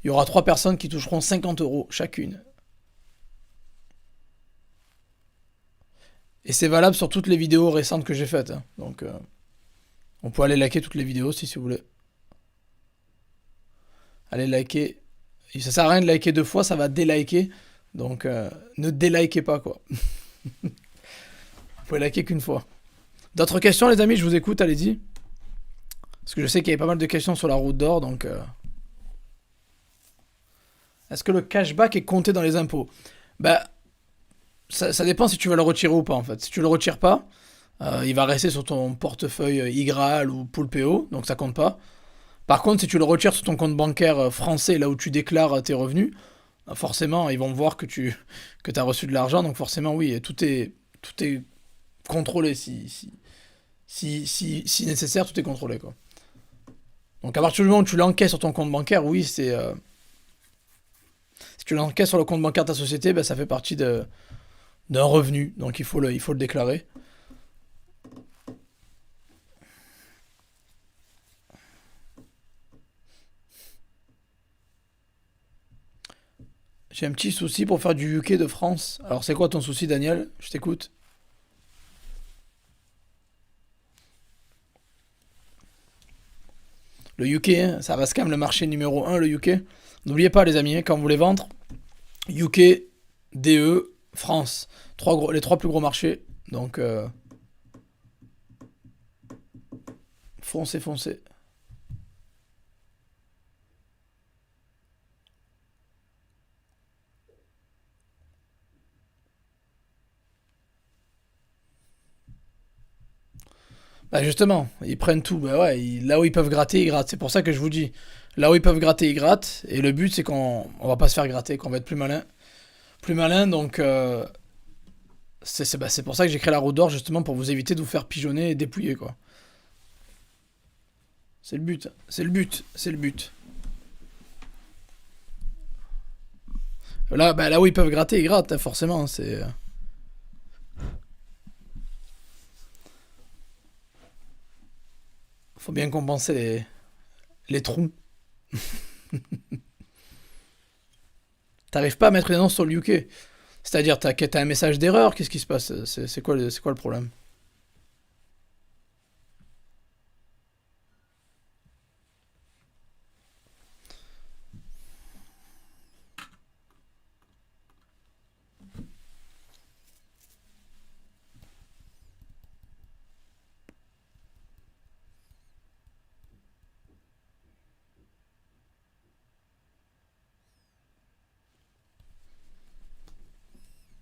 [SPEAKER 1] il y aura 3 personnes qui toucheront 50 euros chacune. Et c'est valable sur toutes les vidéos récentes que j'ai faites, hein. Donc on peut aller liker toutes les vidéos si vous voulez. Allez liker. Et ça sert à rien de liker 2 fois, ça va déliker. Donc ne délikez pas quoi. Vous pouvez liker qu'une fois. D'autres questions les amis, je vous écoute, allez-y. Parce que je sais qu'il y avait pas mal de questions sur la Route d'Or, donc... Est-ce que le cashback est compté dans les impôts? Bah, ça dépend si tu vas le retirer ou pas en fait. Si tu le retires pas, il va rester sur ton portefeuille IGRAL ou Poolpeo, donc ça compte pas. Par contre, si tu le retires sur ton compte bancaire français, là où tu déclares tes revenus, forcément, ils vont voir que tu as reçu de l'argent, donc forcément, oui, tout est contrôlé si nécessaire, tout est contrôlé quoi. Donc à partir du moment où tu l'encaisses sur ton compte bancaire, oui, si tu l'encaisses sur le compte bancaire de ta société, bah, ça fait partie d'un revenu, donc il faut le déclarer. J'ai un petit souci pour faire du UK de France. Alors c'est quoi ton souci Daniel? Je t'écoute. Le UK, hein, ça reste quand même le marché numéro 1, le UK. N'oubliez pas les amis, hein, quand vous voulez vendre, UK, DE, France. Les 3 plus gros marchés. Donc foncez, foncez. Bah justement, ils prennent tout. Bah ouais, là où ils peuvent gratter, ils grattent. C'est pour ça que je vous dis, là où ils peuvent gratter, ils grattent. Et le but, c'est qu'on va pas se faire gratter, qu'on va être plus malin. Plus malin, donc c'est pour ça que j'ai créé la Route d'Or, justement, pour vous éviter de vous faire pigeonner et dépouiller, quoi. C'est le but, c'est le but, c'est le but. Là, bah, là où ils peuvent gratter, ils grattent, hein, forcément. Faut bien compenser les trous. T'arrives pas à mettre une annonce sur le UK. C'est-à-dire, t'as un message d'erreur, qu'est-ce qui se passe? C'est quoi le problème?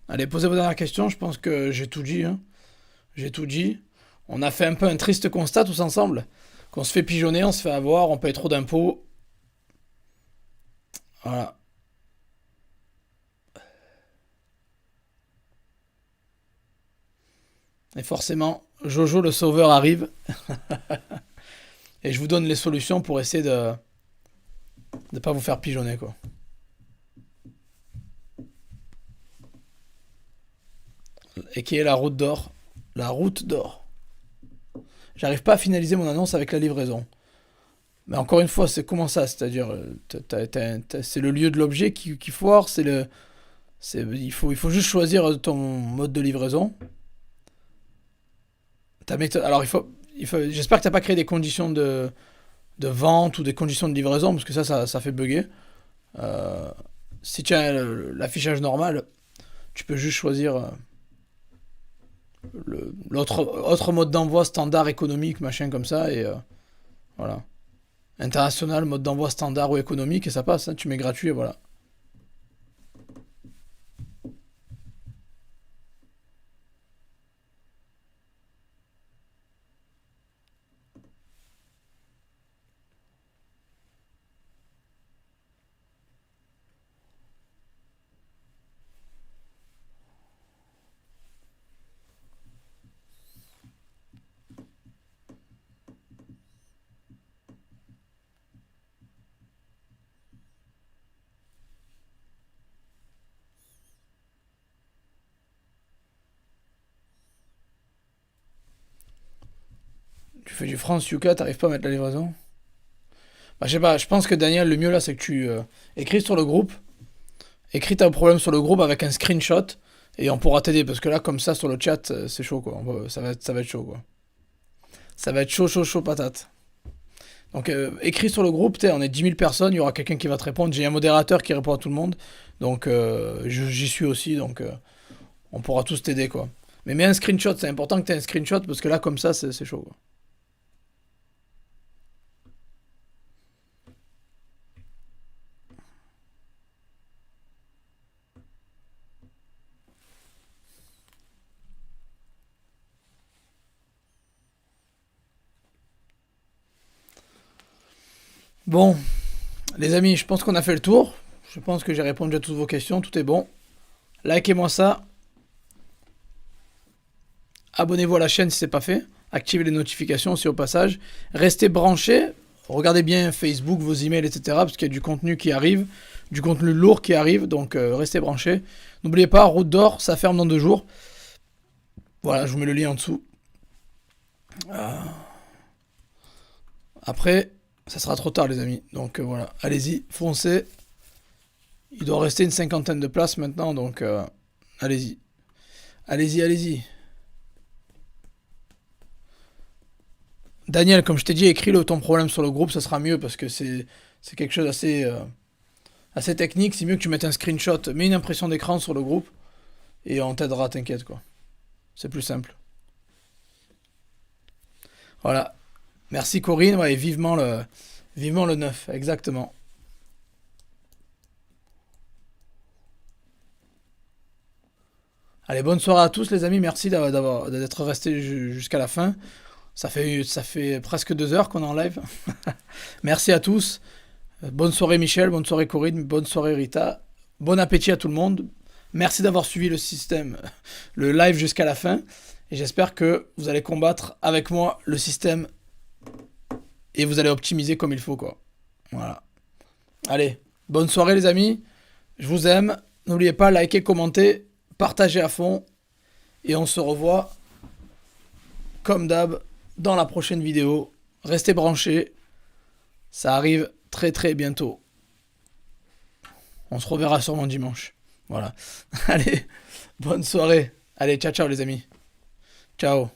[SPEAKER 1] Allez, posez vos dernières questions, je pense que j'ai tout dit, hein. J'ai tout dit. On a fait un peu un triste constat tous ensemble. Qu'on se fait pigeonner, on se fait avoir, on paye trop d'impôts. Voilà. Et forcément, Jojo le sauveur arrive. Et je vous donne les solutions pour essayer de ne pas vous faire pigeonner, quoi. Et qui est la route d'or. La route d'or. J'arrive pas à finaliser mon annonce avec la livraison. Mais encore une fois, c'est comment ça? C'est-à-dire, c'est le lieu de l'objet qui foire, il faut juste choisir ton mode de livraison. Alors, j'espère que t'as pas créé des conditions de vente ou des conditions de livraison, parce que ça fait bugger. Euh, Si tu as l'affichage normal, tu peux juste choisir l'autre autre mode d'envoi standard économique, machin comme ça, et voilà. International, mode d'envoi standard ou économique, et ça passe, hein, tu mets gratuit, et voilà. Tu fais du France-UK, t'arrives pas à mettre la livraison? Bah, je sais pas, je pense que Daniel, le mieux là, c'est que tu écris sur le groupe, écris ta problème sur le groupe avec un screenshot, et on pourra t'aider, parce que là, comme ça, sur le chat, c'est chaud, quoi. Ça va être chaud, quoi. Ça va être chaud, chaud, chaud, patate. Donc, écris sur le groupe, on est 10 000 personnes, il y aura quelqu'un qui va te répondre. J'ai un modérateur qui répond à tout le monde, donc j'y suis aussi, donc on pourra tous t'aider, quoi. Mais mets un screenshot, c'est important que tu aies un screenshot, parce que là, comme ça, c'est chaud, quoi. Bon, les amis, je pense qu'on a fait le tour. Je pense que j'ai répondu à toutes vos questions, tout est bon. Likez-moi ça, abonnez-vous à la chaîne si ce n'est pas fait, activez les notifications aussi au passage. Restez branchés, regardez bien Facebook, vos emails, etc. Parce qu'il y a du contenu qui arrive, du contenu lourd qui arrive, donc restez branchés. N'oubliez pas, Route d'Or, ça ferme dans 2 jours. Voilà, je vous mets le lien en dessous. Après, ça sera trop tard les amis, donc voilà, allez-y, foncez. Il doit rester une cinquantaine de places maintenant, donc allez-y. Allez-y, allez-y. Daniel, comme je t'ai dit, écris-le ton problème sur le groupe, ça sera mieux parce que c'est quelque chose assez technique. C'est mieux que tu mettes un screenshot, mets une impression d'écran sur le groupe et on t'aidera, t'inquiète quoi. C'est plus simple. Voilà. Merci Corinne, ouais, et vivement le 9, exactement. Allez, bonne soirée à tous les amis, merci d'être restés jusqu'à la fin. Ça fait presque 2 heures qu'on est en live. Merci à tous. Bonne soirée Michel, bonne soirée Corinne, bonne soirée Rita. Bon appétit à tout le monde. Merci d'avoir suivi le système, le live jusqu'à la fin. Et j'espère que vous allez combattre avec moi le système et vous allez optimiser comme il faut, quoi. Voilà. Allez, bonne soirée les amis. Je vous aime. N'oubliez pas, likez, commentez, partagez à fond. Et on se revoit, comme d'hab, dans la prochaine vidéo. Restez branchés. Ça arrive très très bientôt. On se reverra sûrement dimanche. Voilà. Allez, bonne soirée. Allez, ciao ciao les amis. Ciao.